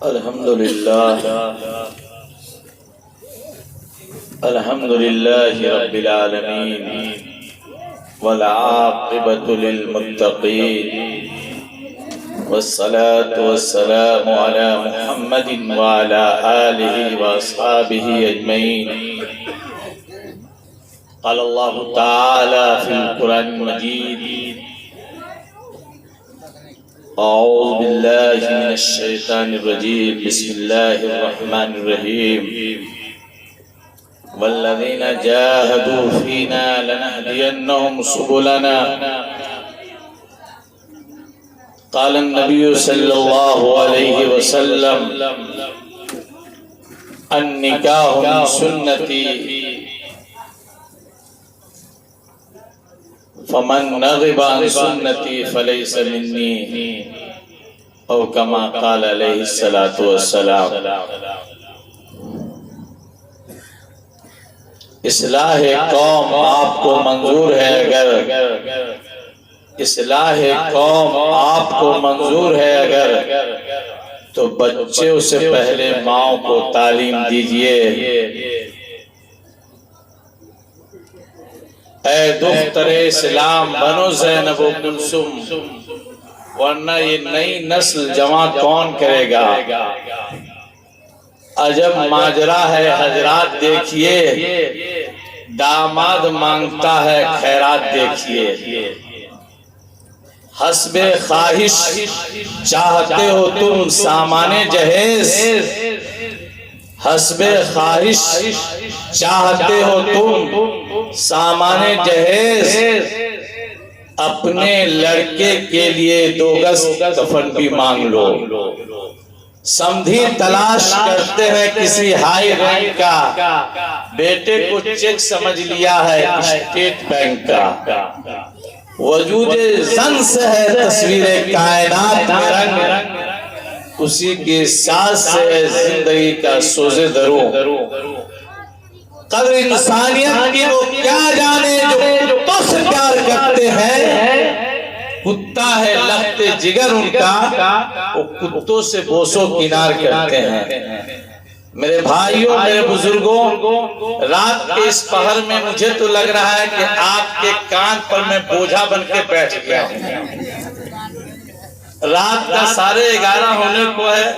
الحمد لله رب العالمين والعاقبة للمتقين والصلاة والسلام على محمد وعلى آله وأصحابه أجمعين. قال الله تعالى في القرآن المجيد: أعوذ بالله من الشيطان الرجيم. بسم الله الرحمن الرحيم. والذين جاهدوا فينا لنهدينهم سبلنا. قال النبي صلى الله عليه وسلم: النكاح من سنتي فمن رغب عن سنتي فليس مني، او كما قال علیہ الصلوۃ والسلام. اصلاح قوم آپ کو منظور ہے اگر اصلاح قوم آپ کو منظور ہے اگر تو بچوں سے پہلے ماؤں کو تعلیم دیجئے. اے دختر اسلام بنو زینب و کلثوم، ورنہ یہ نئی نسل جمع کون کرے گا؟ عجب ماجرا ہے حضرات، دیکھیے داماد مانگتا ہے خیرات. دیکھیے حسب خواہش چاہتے ہو تم سامان جہیز، حسب خواہش چاہتے ہو تم سامان جہیز، اپنے لڑکے کے لیے 2 گز کفن بھی مانگ لو. سمدھی تلاش کرتے ہیں کسی ہائی رینک کا، بیٹے کو چیک سمجھ لیا ہے اسٹیٹ بینک کا. وجود زن سے ہے تصویر کائنات میں رنگ، اسی کے ساتھ سے زندگی کا سوز دروں. قدر انسانیت کی وہ کیا جانے جو تو سے پیار کرتے ہیں. کتا ہے لخت جگر ان کا، وہ کتوں سے بوسو کنار کرتے ہیں. میرے بھائیوں، میرے بزرگوں، رات کے اس پہر میں مجھے تو لگ رہا ہے کہ آپ کے کان پر میں بوجھا بن کے بیٹھ گیا ہوں. رات کا 11:30 ہونے کو ہے.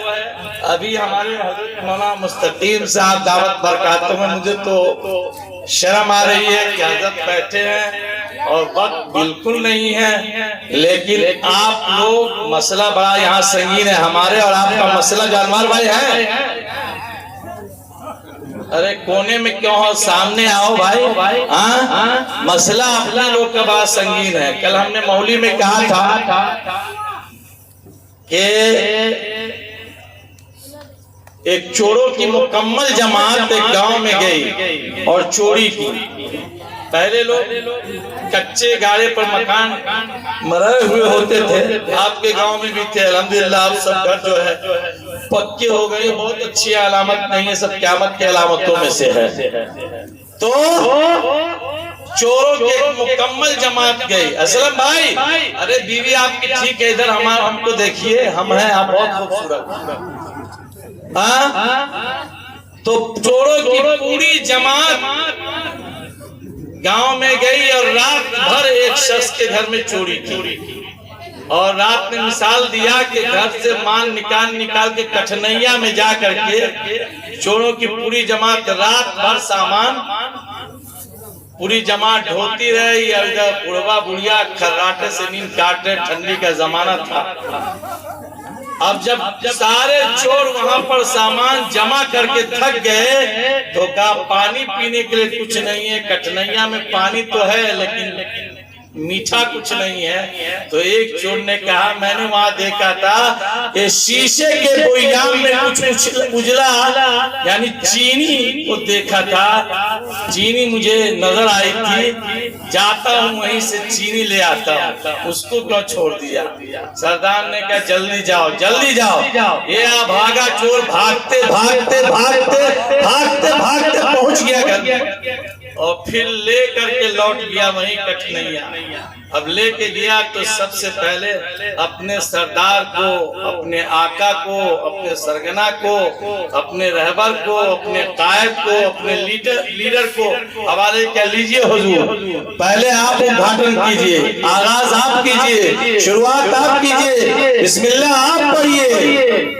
ابھی ہمارے حضرت مولانا مستقیم صاحب دعوت برکاتوں میں مجھے تو شرم آ رہی ہے کہ حضرت بیٹھے ہیں اور وقت بالکل نہیں ہے، لیکن آپ لوگ مسئلہ بڑا یہاں سنگین ہے. ہمارے اور آپ کا مسئلہ جانوار بھائی ہے. ارے کونے میں کیوں ہو، سامنے آؤ بھائی. مسئلہ اپنا لوگ کا بڑا سنگین ہے. کل ہم نے مولوی میں کہا تھا کہ ایک چوروں کی مکمل جماعت ایک گاؤں میں گئی اور چوری کی. پہلے لوگ کچے گاڑے پر مکان مرے ہوئے ہوتے تھے، آپ کے گاؤں میں بھی تھے. الحمدللہ آپ سب گھر جو ہے پکے ہو گئے. بہت اچھی علامت نہیں ہے، سب قیامت کے علامتوں میں سے ہے. تو چوروں کی ایک مکمل جماعت گئی. اسلم بھائی، ارے بیوی آپ کی ٹھیک ہے، ادھر ہم کو دیکھیے، ہم ہیں آپ بہت خوبصورت. تو چوروں کی پوری جماعت گاؤں میں گئی اور رات بھر ایک شخص کے گھر میں چوری کی. اور رات نے مثال دیا کہ گھر سے مال نکال کے کٹھنیا میں جا کر کے چوروں کی پوری جماعت رات بھر سامان پوری جماعت ڈھوتی رہی. اور ادھر بڑھوا بڑھیا کھراٹے سے نیند کاٹے، ٹھنڈی کا زمانہ تھا. اب جب سارے چور وہاں پر سامان جمع کر کے تھک گئے تو کہا پانی پینے کے لیے کچھ نہیں ہے. کٹھنیا میں پانی تو ہے لیکن میٹھا کچھ نہیں ہے. تو ایک چور نے کہا میں نے وہاں دیکھا تھا کہ شیشے کے بویام میں کچھ اجلا یعنی چینی کو دیکھا تھا. چینی مجھے نظر آئی تھی، جاتا ہوں وہیں سے چینی لے آتا ہوں. اس کو کیوں چھوڑ دیا؟ سردار نے کہا جلدی جاؤ جلدی جاؤ. یہ بھاگا چور، بھاگتے بھاگتے بھاگتے بھاگتے بھاگتے پہنچ گیا گھر. اور پھر لے کر کے لوٹ گیا وہیں کٹھنیا۔ اب لے کے گیا تو سب سے پہلے اپنے سردار کو، اپنے آقا کو، اپنے سرگنا کو، اپنے رہبر کو، اپنے قائد کو، اپنے لیڈر کو حوالے کر لیجئے حضور، پہلے آپ اُدھاٹن کیجئے، آغاز آپ کیجئے، شروعات آپ کیجئے، بسم اللہ آپ پڑھیے۔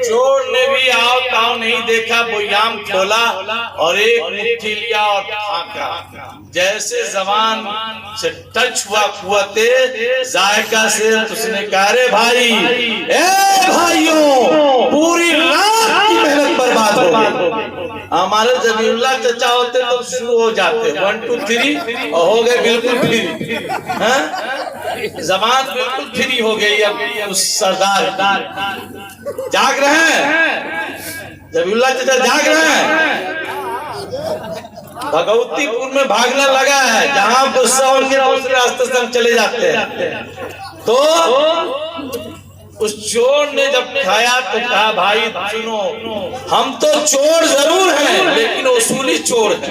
چور نے بھی آؤ تاؤ نہیں دیکھا، بویام کھولا اور ایک مٹھی لیا اور پھانکا۔ جیسے زبان سے ٹچ ہوا قوت ذائقہ سے تو اس نے کہا رے بھائی، اے بھائیوں، پوری رات کی محنت برباد ہو گئی۔ ہمارے ذبیح اللہ چچا ہوتے تو شروع ہو جاتے 1 2 3 اور ہو گئے بالکل فری، زبان بالکل فری ہو گئی۔ اب اس سردار جاگ رہے ہیں، ذبیح اللہ چچا جاگ رہے ہیں، بھگوتی پور میں بھاگنے لگا ہے، جہاں غصہ ان کے دوسرے راستے سے ہم چلے جاتے ہیں۔ تو اس چور نے جب کھایا تو کہا بھائی سنو، ہم تو چور ضرور ہیں لیکن اصولی چور ہیں،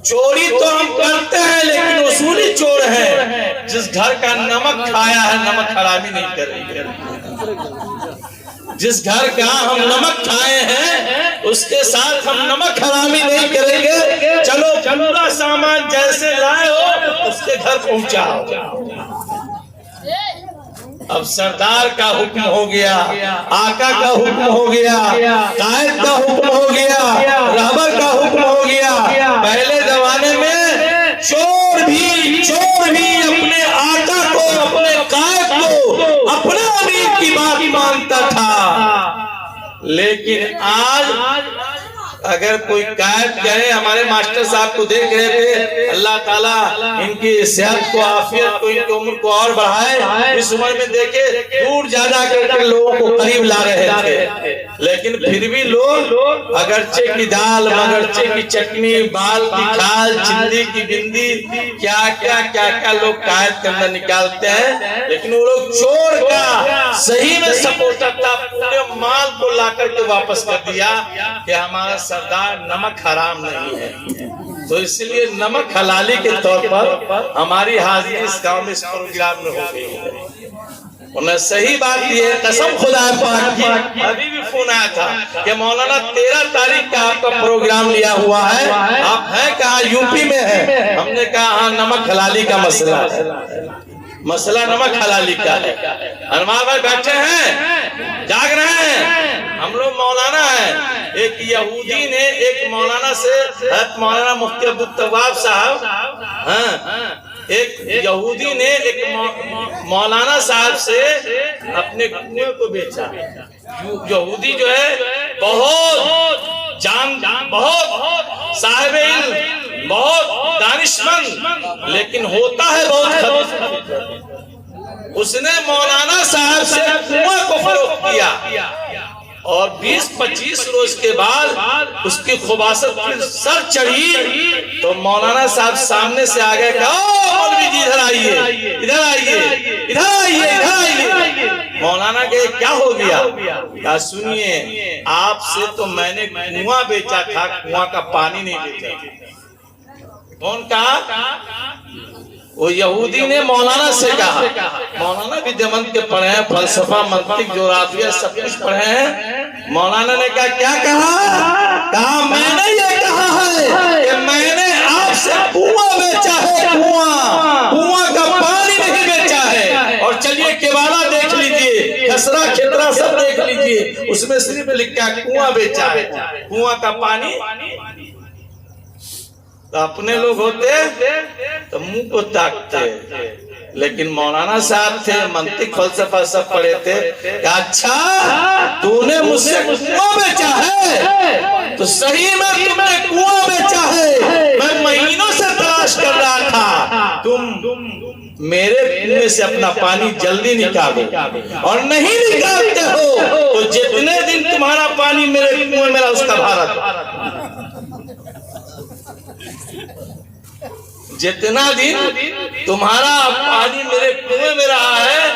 چوری تو ہم کرتے ہیں لیکن اصولی چور ہیں۔ جس گھر کا نمک کھایا ہے نمک حرامی نہیں کریں گے، جس گھر کا ہم نمک کھائے ہیں اس کے ساتھ ہم نمک حرامی نہیں کریں گے۔ چلو پورا سامان جیسے لائے ہو اس کے گھر پہنچاؤ۔ اب سردار کا حکم ہو گیا، آقا کا حکم ہو گیا، قائد کا حکم ہو گیا، رہبر کا حکم ہو گیا۔ پہلے زمانے میں چور بھی اپنے آقا کو، اپنے قائد کو، اپنے امیر کی بات مانتا تھا، لیکن آج اگر کوئی قائد کہے، ہمارے ماسٹر صاحب کو دیکھ رہے تھے، اللہ تعالیٰ ان کی صحت کو، عافیت کو، ان کی عمر کو اور بڑھائے، اس عمر میں دیکھے دور جا کر کے لوگوں کو قریب لا رہے تھے، لیکن پھر بھی لوگ اگرچہ کی دال، مگرچہ کی چٹنی، بال کی کھال، چندی کی بندی، کیا کیا لوگ قائد کے اندر نکالتے ہیں، لیکن وہ لوگ چور کا صحیح میں سپورٹر تھا، پورے مال کو لا کر کے واپس کر دیا کہ ہمارا سردار نمک حرام نہیں ہے۔ تو اس لیے نمک حلالی کے طور پر ہماری حاضری اس گاؤں میں اس پروگرام میں ہو گئی ہے۔ انہیں صحیح بات یہ ہے، قسم خدا پاک کی، ابھی بھی فون آیا تھا کہ مولانا 13 تاریخ کا آپ کا پروگرام لیا ہوا ہے، آپ ہیں کہاں؟ یو پی میں ہیں۔ ہم نے کہا ہاں نمک حلالی کا مسئلہ ہے، مسئلہ نمک حلالی کا ہے۔ انوار بھائی بیٹھے ہیں، جاگ رہے ہیں، ہم لوگ مولانا ہیں۔ ایک یہودی نے ایک مولانا سے، حضرت مولانا مفتی عبدالتواب صاحب، ایک یہودی نے ایک مولانا صاحب سے اپنے کنویں کو بیچا۔ یہودی جو ہے بہت صاحب علم، بہت دانشمند، لیکن ہوتا ہے بہت خبیث۔ اس نے مولانا صاحب سے کنویں کو فروخت کیا اور 20-25 روز کے بعد اس کی خباثت سر چڑھی تو مولانا صاحب سامنے سے آگے کہا مولوی جی ادھر آئیے، ادھر آئیے، ادھر آئیے، ادھر آئیے۔ مولانا کہ کیا ہو گیا؟ کہا سنیے، آپ سے تو میں نے کنواں بیچا تھا، کنواں کا پانی نہیں بیچا۔ کون کہا؟ وہ یہودی نے مولانا سے کہا۔ مولانا بھی دیوبند کے پڑھے ہیں، فلسفہ، منطق، جغرافیہ سب کچھ پڑھے ہیں۔ مولانا نے کہا کیا کہا؟ کہا میں نے یہ کہا ہے کہ میں نے آپ سے کنواں بیچا ہے، کنواں کا پانی نہیں بیچا ہے۔ اور چلیے کیوالا دیکھ لیجئے، کسرا کھترا سب دیکھ لیجئے، اس میں صرف لکھا کنواں بیچا ہے، کنواں کا پانی۔ تو اپنے لوگ ہوتے تو منہ کو تاکتے، لیکن مولانا صاحب تھے، منطق فلسفہ سب پڑھے تھے کہ اچھا تو نے مجھ سے کنواں بیچا ہے تو صحیح میں تم نے کنواں بیچا ہے، میں مہینوں سے تلاش کر رہا تھا، تم میرے کنویں سے اپنا پانی جلدی نکالو اور نہیں نکالتے ہو تو جتنے دن تمہارا پانی میرے کنویں میں رہا اس کا بھارت، جتنا دن تمہارا پانی میرے کنویں میں رہا ہے۔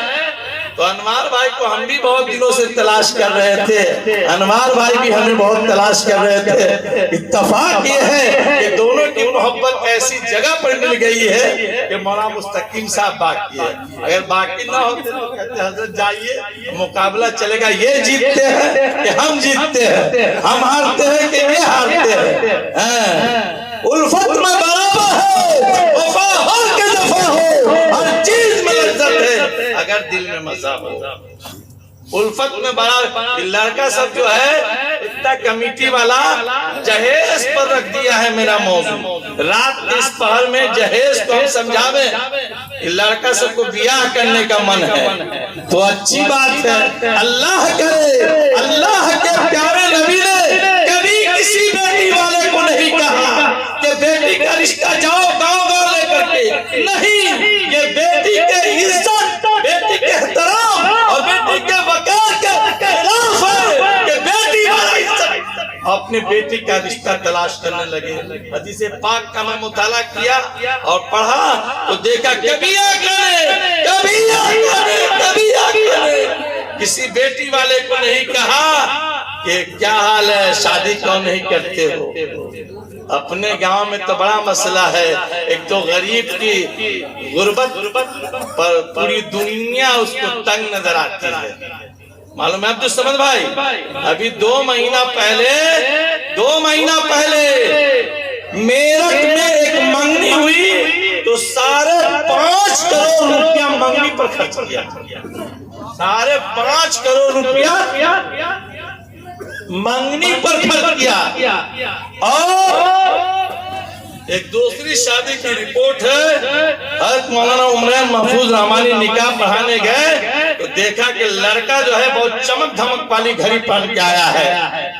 تو انوار بھائی کو ہم بھی بہت دنوں سے تلاش کر رہے تھے، انوار بھائی بھی ہمیں بہت تلاش کر رہے تھے۔ اتفاق یہ ہے کہ دونوں کے کی محبت ایسی جگہ پر مل گئی ہے کہ مولانا مستقیم صاحب باقی ہے. اگر باقی نہ ہوتے تو کہتے حضرت جائیے مقابلہ چلے گا، یہ جیتتے ہیں کہ ہم جیتتے ہیں، ہم ہارتے ہیں کہ یہ ہارتے ہیں. الفت میں برابر ہے، وفا ہر کے دفع ہو، ہر چیز میں لذت ہے اگر دل میں مزہ ہو. الفت میں برابر. لڑکا سب جو ہے اتنا کمیٹی والا جہیز پر رکھ دیا ہے میرا موضوع. رات کے اس پہر میں جہیز کو ہم سمجھاویں. لڑکا سب کو بیاہ کرنے کا من ہے تو اچھی بات ہے. اللہ کرے اللہ کے پیارے نبی نے کبھی کسی بیٹی والے کو نہیں کہا کہ بیٹی کا رشتہ جاؤ گاؤں گاؤں لے کر کے. نہیں، یہ بیٹی کے عزت، بیٹی کے احترام اور بیٹی کے وقار کے خلاف ہے کہ بیٹی والا عزت اپنے بیٹی کا رشتہ تلاش کرنے لگے. حدیث پاک کا میں مطالعہ کیا اور پڑھا تو دیکھا کبھی آ کرے کبھی آ کرے کبھی آ کرے. کسی بیٹی والے کو نہیں کہا کہ کیا حال ہے، شادی کیوں نہیں کرتے ہو. اپنے گاؤں میں تو بڑا مسئلہ ہے. ایک تو غریب کی غربت پر پوری دنیا اس کو تنگ نظر آتی ہے. معلوم ہے عبد الصمد بھائی، ابھی 2 مہینہ پہلے میرٹھ میں ایک منگنی ہوئی تو 5.5 کروڑ روپیہ منگنی پر خرچ کیا. 5.5 کروڑ روپیہ منگنی پر خرچ کیا. اور ایک دوسری شادی کی رپورٹ ہے. حضرت مولانا عمران محفوظ رحمانی نکاح پڑھانے گئے تو دیکھا کہ لڑکا جو ہے بہت چمک دھمک والی گھڑی پہن کے آیا ہے.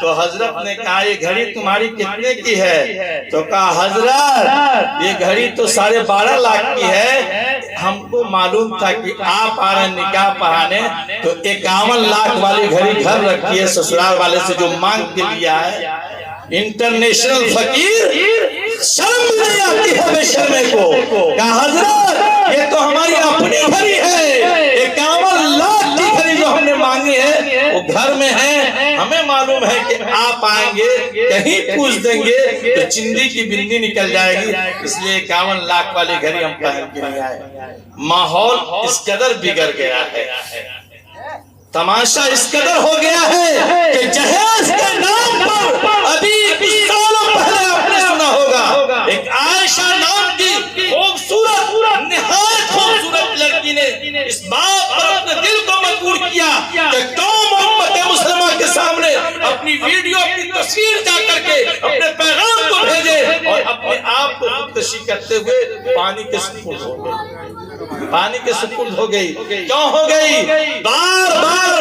تو حضرت نے کہا یہ گھڑی تمہاری کتنے کی ہے؟ تو کہا حضرت یہ گھڑی تو 12.5 لاکھ کی ہے. ہم کو معلوم تھا کہ آپ آ رہے نکاح پڑھانے تو 51 لاکھ والی گھڑی گھر رکھی ہے سسرال والے سے جو مانگ کے لیا ہے. انٹرنیشنل فقیر شرم نہیں آتی ہے بے شرمے کو. کہا حضرت یہ تو ہماری اپنی گھڑی ہے، 51 لاکھ کی گھڑی جو ہم نے مانگی ہے وہ گھر میں ہے. ہمیں معلوم ہے کہ آپ آئیں گے کہیں پوچھ دیں گے تو چندی کی بندی نکل جائے گی، اس لیے 51 لاکھ والی گھڑی ہم پہن کے نہیں آئے. ماحول اس قدر بگڑ گیا ہے، تماشا اس قدر ہو گیا ہے کہ جہیز کے نام پر ابھی کچھ سالوں پہلے آپ نے سنا ہوگا ایک عائشہ نام کی خوبصورت نہایت خوبصورت لڑکی نے اس بات پر اپنے دل کو مجبور کیا کہ قوم امت مسلمہ کے سامنے اپنی ویڈیو اپنی تصویر جا کر کے اپنے پیغام کو بھیجے اور اپنے آپ کو خودکشی کرتے ہوئے پانی کے سپرد ہو گئی. پانی کے سپرد ہو گئی. کیوں ہو گئی؟ بار بار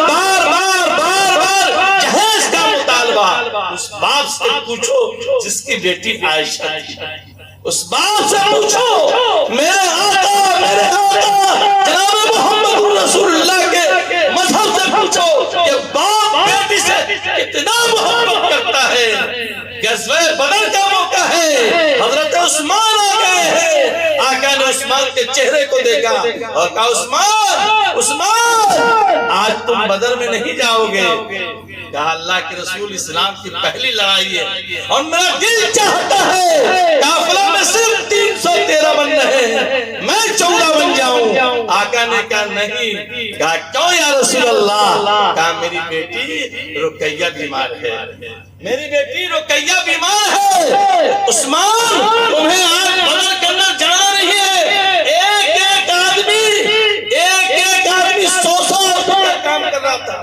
جہیز کا مطالبہ. اس باپ سے پوچھو جس کی بیٹی عائشہ تھی، اس باپ سے پوچھو میرے آقا جناب محمد رسول اللہ کے مذہب سے پوچھو کہ باپ بیٹی سے کتنا محبت کرتا ہے. غزوہ بدر کا موقع ہے، حضرت عثمان آ گئے ہیں. آقا نے عثمان کے چہرے کو دیکھا اور کہا عثمان آج تم بدر میں نہیں جاؤ گے. کہا اللہ کے رسول اسلام کی پہلی لڑائی ہے اور میرا دل چاہتا ہے قافلہ میں صرف 313 بن رہے ہیں، میں 14 بن جاؤں. آقا نے کہا نہیں. کہا کیوں یا رسول اللہ؟ کہا میری بیٹی رقیہ بیمار ہے، میری بیٹی رقیہ بیمار ہے. عثمان تمہیں آج بدر کرنا جانا نہیں ہے. ایک آدمی 100 کام کر رہا تھا،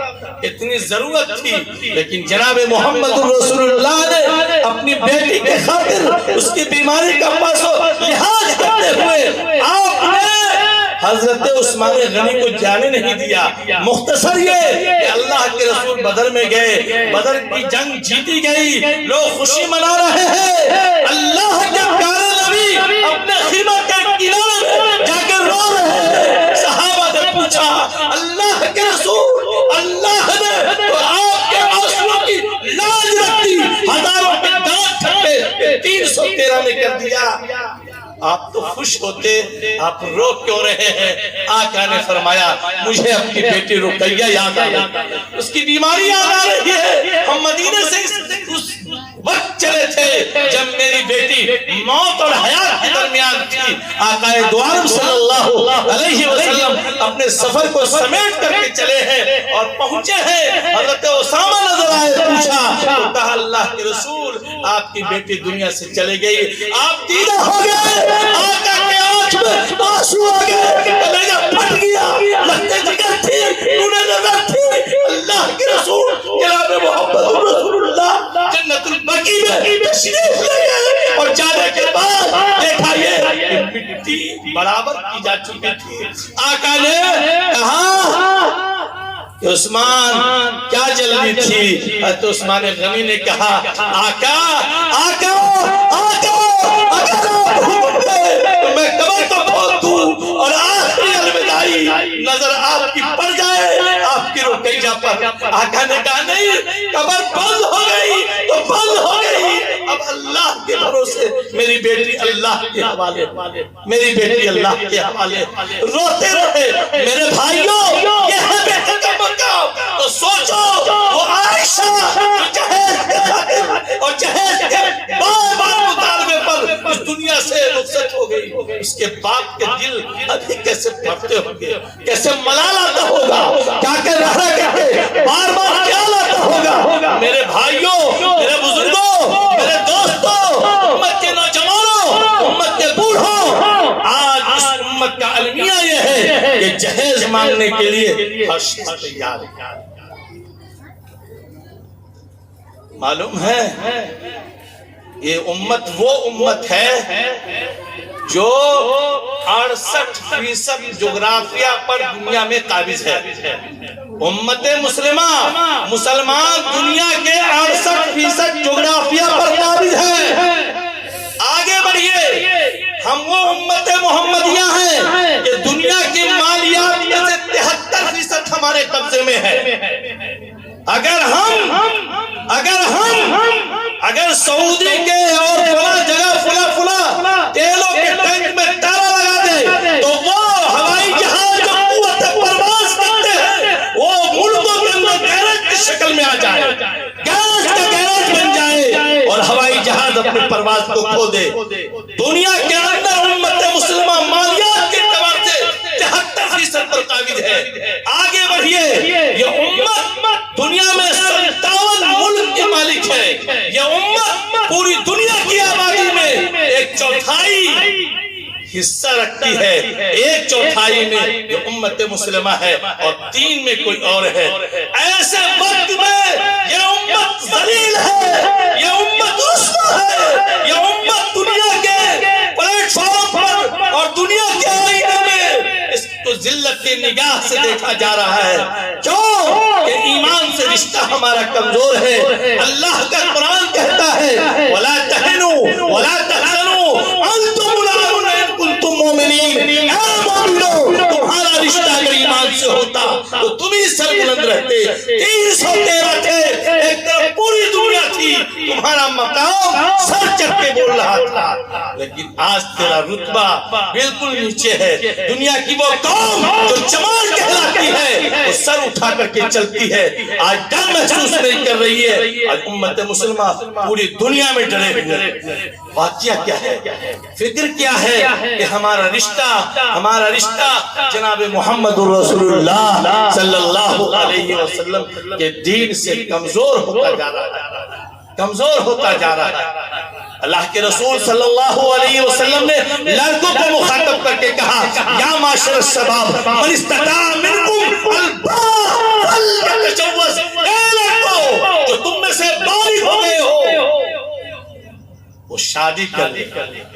اتنی ضرورت تھی. لیکن جناب محمد رسول اللہ نے اپنی بیٹی کے خاطر اس کی بیماری کا لحاظ کرتے ہوئے آپ نے حضرت عثمان غنی کو جانے نہیں دیا. مختصر یہ کہ اللہ کے رسول بدر میں گئے، بدر کی جنگ جیتی گئی، لوگ خوشی منا رہے ہیں. اللہ کے پیارے نبی اپنے خیمہ کے کنارے میں جا کے رو رہے ہیں. صحابہ نے پوچھا اللہ کے رسول، اللہ نے تو آپ کے آنسوؤں کی لاج رکھی، ہزاروں کے دانت پھٹے 313 میں کر دیا. آپ تو خوش ہوتے، آپ رو کیوں رہے ہیں؟ آقا نے فرمایا مجھے اپنی بیٹی رقیہ یاد آ رہی ہے، اس کی بیماری یاد آ رہی ہے. ہم مدینے سے وقت چلے تھے جب میری بیٹی موت اور حیات کے درمیان تھی، آقا دو عالم صلی اللہ علیہ وسلم اپنے سفر کو سمیٹ کر کے چلے ہیں اور پہنچے ہیں۔ حضرت اسامہ نظر آئے، پوچھا تو کہا اللہ کے رسول آپ کی بیٹی دنیا سے چلے گئی، آپ دیدہ ہو گئے، آقا کے آنکھ میں آنسو آ گئے، کلیجہ پھٹ گیا، لگتے جگر تھی، نونے نظر تھی۔ اللہ کے رسول جناب محمد رسول اللہ جنت البقیع میں تشریف لے گئے اور جانے کے بعد دیکھا یہ مٹی برابر کی جا چکی تھی۔ آقا نے کہا کہ عثمان کیا جلدی تھی؟ حضرت عثمان غنی نے کہا آقا آقا آقا اگر آپ حکم دے تو میں قبر کو کھول دوں اور آخری الوداعی نظر آپ کی پڑ جائے آپ کی رقیہ پر۔ آقا نے کہا نہیں، قبر بند ہو گئی تو بند ہو گئی، اب اللہ کے بھروسے میری بیٹی اللہ کے حوالے، میری بیٹی اللہ کے حوالے۔ روتے رہے میرے بھائیوں، یہ ہے بیٹے کا مقام۔ تو سوچو وہ عائشہ جو جہیز کے خاطر اور جہیز کے بار بار مطالبے پر اس دنیا سے رخصت ہو گئی، اس کے باپ کے دل ابھی کیسے پڑھتے ہوں گے، کیسے ملال آتا ہوگا، کیا کر رہا ہے، بار بار کیا لاتا ہوگا۔ میرے بھائیوں، میرے بزرگوں، میرے دوستوں، امت کے نوجوانوں، امت کے بوڑھوں، آج اس امت کا المیہ یہ ہے کہ جہیز مانگنے کے لیے ہر شخص تیار ہے۔ معلوم ہے یہ امت وہ امت ہے جو 68% جغرافیہ پر دنیا میں قابض ہے۔ امت مسلمہ مسلمان دنیا کے 68% جغرافیہ پر قابض ہے۔ آگے بڑھئے، ہم وہ امت محمدیہ ہیں کہ دنیا کی مالیات میں سے 73% ہمارے قبضے میں ہے۔ اگر سعودی کے اور فلاں جگہ فلاں تیلوں کے ٹینک میں تالا لگا دے تو وہ ہوائی جہاز جو قوت پرواز کرتے ہیں وہ ملکوں کے اندر گیراج کی شکل میں آ جائے، گیس کا گیراج بن جائے اور ہوائی جہاز اپنی پرواز کو کھو دے۔ دنیا کے اندر امت مسلمہ مالیات کے اعتبار سے 73% پر قابض ہے۔ آگے بڑھئے، یہ امت دنیا میں 57 ملک کے مالک ہے۔ یہ امت پوری دنیا کی آبادی میں 1/4 حصہ رکھتی ہے، 1/4 میں یہ امت مسلمہ ہے اور 3 میں کوئی اور ہے۔ ایسے وقت میں یہ امت ذلیل ہے، یہ امت رسوا ہے، یہ امت دنیا کے پلیٹ فارم پر اور دنیا کے آئینے میں اس کو ذلت کی نگاہ سے دیکھا جا رہا ہے۔ کیوں کہ ایمان سے رشتہ ہمارا کمزور ہے۔ اللہ کا قرآن کہتا ہے وَلَا تَهِنُوا وَلَا تَحْزَنُوا وَأَنْتُمُ الْأَعْلَوْنَ إِن كُنتُم مُّؤْمِنِينَ۔ اے مومنو، تمہارا رشتہ اگر ایمان سے ہوتا تو تم ہی سر بلند رہتے۔ 313 تھے، ایک طرف پوری دنیا تھی، تمہارا مقام سر چڑھ کے بول رہا تھا، لیکن آج تیرا رتبہ بالکل نیچے ہے۔ دنیا کی وہ قوم جو جمال کہلاتی ہے وہ سر اٹھا کر کے چلتی ہے، آج ڈر محسوس نہیں کر رہی ہے۔ آج امت مسلمہ پوری دنیا میں ڈرے ہوئے۔ واقعہ کیا ہے، فکر کیا ہے کہ ہمارا رشتہ جناب محمد رسول اللہ صلی اللہ علیہ وسلم کے دین سے کمزور ہوتا جا رہا ہے۔ اللہ کے رسول صلی اللہ علیہ وسلم نے لڑکوں کو مخاطب کر کے کہا یا معاشر الشباب من استطاع منکم الباء فلیتزوج۔ اے لڑکوں جو تم میں سے بالغ ہو گئے ہو وہ شادی کر لے۔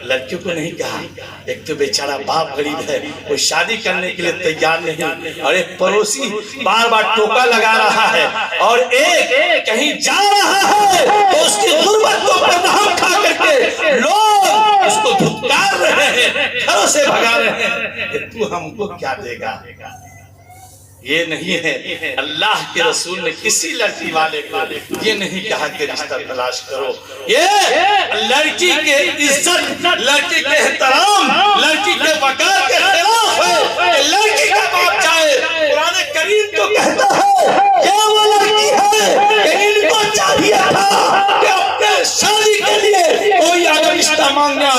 لڑکیوں کو نہیں کہا، ایک تو بیچارہ باپ غریب ہے، وہ شادی کرنے کے لیے تیار نہیں، اور ایک پڑوسی بار بار ٹوکا لگا رہا ہے، اور ایک کہیں جا رہا ہے تو اس کی غربت کو پردہم کھا کر کے لوگ اس کو دھتکار رہے ہیں، گھروں سے بھگا رہے ہیں کہ تو ہم کو کیا دے گا۔ یہ نہیں ہے، اللہ کے رسول نے کسی لڑکی والے کو یہ نہیں کہا کہ رشتہ تلاش کرو۔ یہ لڑکی کے عزت، لڑکی کے احترام، لڑکی کے وقار کے خلاف ہے کہ لڑکی کا باپ چاہے۔ قرآن کریم تو کہتا ہے یہ وہ لڑکی ہے کہ ان کو چاہیے تھا کہ اپنے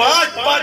5-5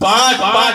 5-5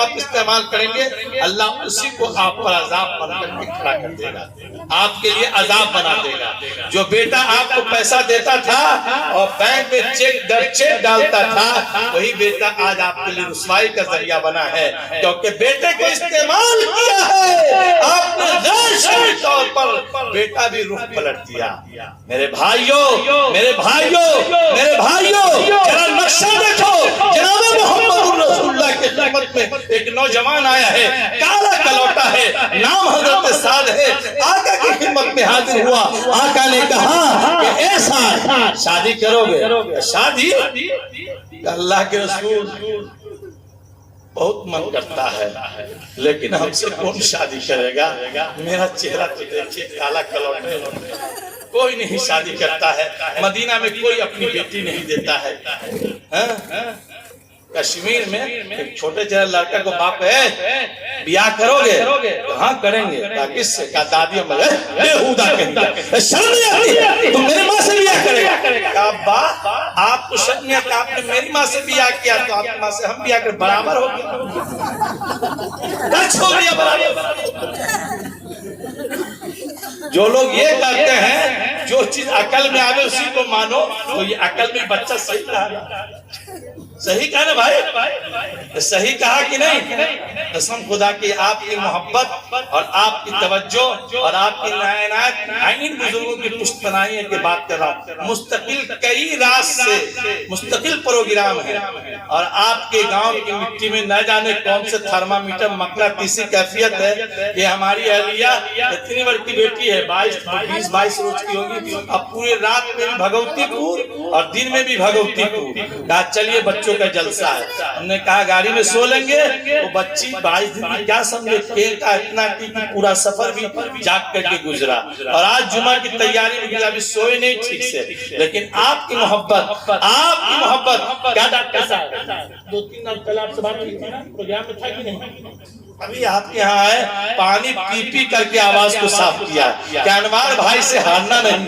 آپ استعمال کریں گے اللہ اسی کو آپ پر عذاب بن کر کے کھڑا کر دے گا، آپ کے لیے عذاب بنا دے گا۔ جو بیٹا آپ کو پیسہ دیتا تھا اور بینک میں چیک در چیک ڈالتا تھا، وہی بیٹا آج آپ کے لیے رسوائی کا ذریعہ بنا ہے، کیونکہ بیٹے کو استعمال کیا ہے آپ نے غیر شرعی طور پر، بیٹا بھی رخ پلٹ دیا۔ میرے بھائیوں، میرے بھائیوں، میرے بھائیوں، ذرا نقشہ دیکھو، جناب محمد رسول اللہ کی خدمت میں ایک نوجوان آیا ہے، کالا کلوٹا ہے، نام حضرت سعد ہے، آقا کی خدمت میں حاضر ہوا۔ آقا نے کہا کہ اے سعد شادی کرو گے؟ شادی؟ اللہ کے رسول بہت من کرتا ہے لیکن ہم سے کون شادی کرے گا؟ میرا چہرہ تو دیکھیے کالا کلوٹے، کوئی نہیں شادی کرتا ہے، مدینہ میں کوئی اپنی بیٹی نہیں دیتا ہے۔ کشمیر میں ایک چھوٹے چہرے لڑکا کو باپ ہے بیاہ کرو گے؟ ہاں کریں گے۔ کس سے؟ کہا دادی اما بےہودہ کہیں گے، شرم نہیں آتی تم میری ماں سے بیاہ کرے گا؟ کہا ابا آپ کو شرم نہیں آتی، آپ نے میری ماں سے بیاہ کیا تو آپ کی ماں سے ہم بیاہ کریں، برابر ہو گیا، ٹچ ہو گیا برابر۔ جو لوگ یہ کرتے ہیں جو چیز عقل میں آوے اسی کو مانو، تو یہ عقل میں بچہ صحیح کہا، صحیح کہا نا بھائی؟ صحیح کہا کہ نہیں؟ قسم خدا کی آپ کی محبت اور آپ کی توجہ اور آپ کی عنایت ان بزرگوں کی پشت پناہی ہے کہ بات کر رہا ہوں۔ مستقل کئی رات سے مستقل پروگرام ہے اور آپ کے گاؤں کی مٹی میں نہ جانے کون سے تھرمامیٹر مقناطیسی کیفیت ہے کہ ہماری اہلیہ اتنی بڑی بیٹی ہے 22 روز کی ہوگی، اب پورے رات میں بھی بھگوتی پور اور دن میں بھی بھگوتی پور۔ کہا چلیے بچوں کا جلسہ ہے، ہم نے کہا گاڑی میں سو لیں گے۔ وہ بچی 22 دن کی کیا سمجھے، کھیل کا اتنا کی پورا سفر بھی جاگ کر کے گزرا، اور آج جمعہ کی تیاری میں ابھی سوئے نہیں ٹھیک سے، لیکن آپ کی محبت، آپ کی محبت کیا ڈاکٹر صاحب 2-3 دن پہلے آپ سے بات کی تھی نا، پروگرام میں تھا کہ نہیں؟ ابھی آپ کے ہاں ہے، پانی پی پی کر کے آواز کو صاف کیا کہ انوار بھائی سے ہارنا نہیں،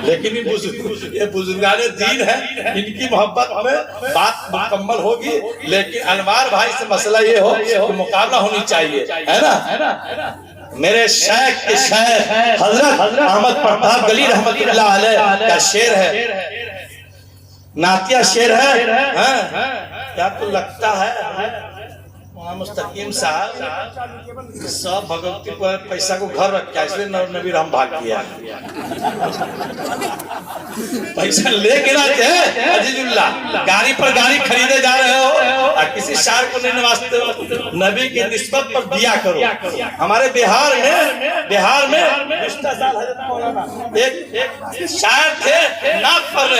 لیکن یہ بزرگان دین ہیں، ان کی محبت میں بات مکمل ہوگی، لیکن انوار بھائی سے مسئلہ یہ ہو کہ مقابلہ ہونی چاہیے، ہے نا؟ میرے شیخ کے شیخ حضرت احمد پرتاپ گلی رحمت اللہ علیہ کا شعر ہے، نعتیہ شعر ہے، کیا تو لگتا ہے مستقیم صاحب سب بھگوتی پر پیسہ کو گھر رکھا، اس لئے نبی رحم بھاگ گیا، پیسہ لے کے رہتے ہیں عزیز اللہ، گاڑی پر گاڑی خریدے جا رہے ہو اور کسی شاعر کو نہیں نوازتے ہو، نبی کی نسبت پر دیا کرو۔ ہمارے بہار میں گزشتہ سال حضرت مولانا ایک شاعر تھے، نعت پڑھ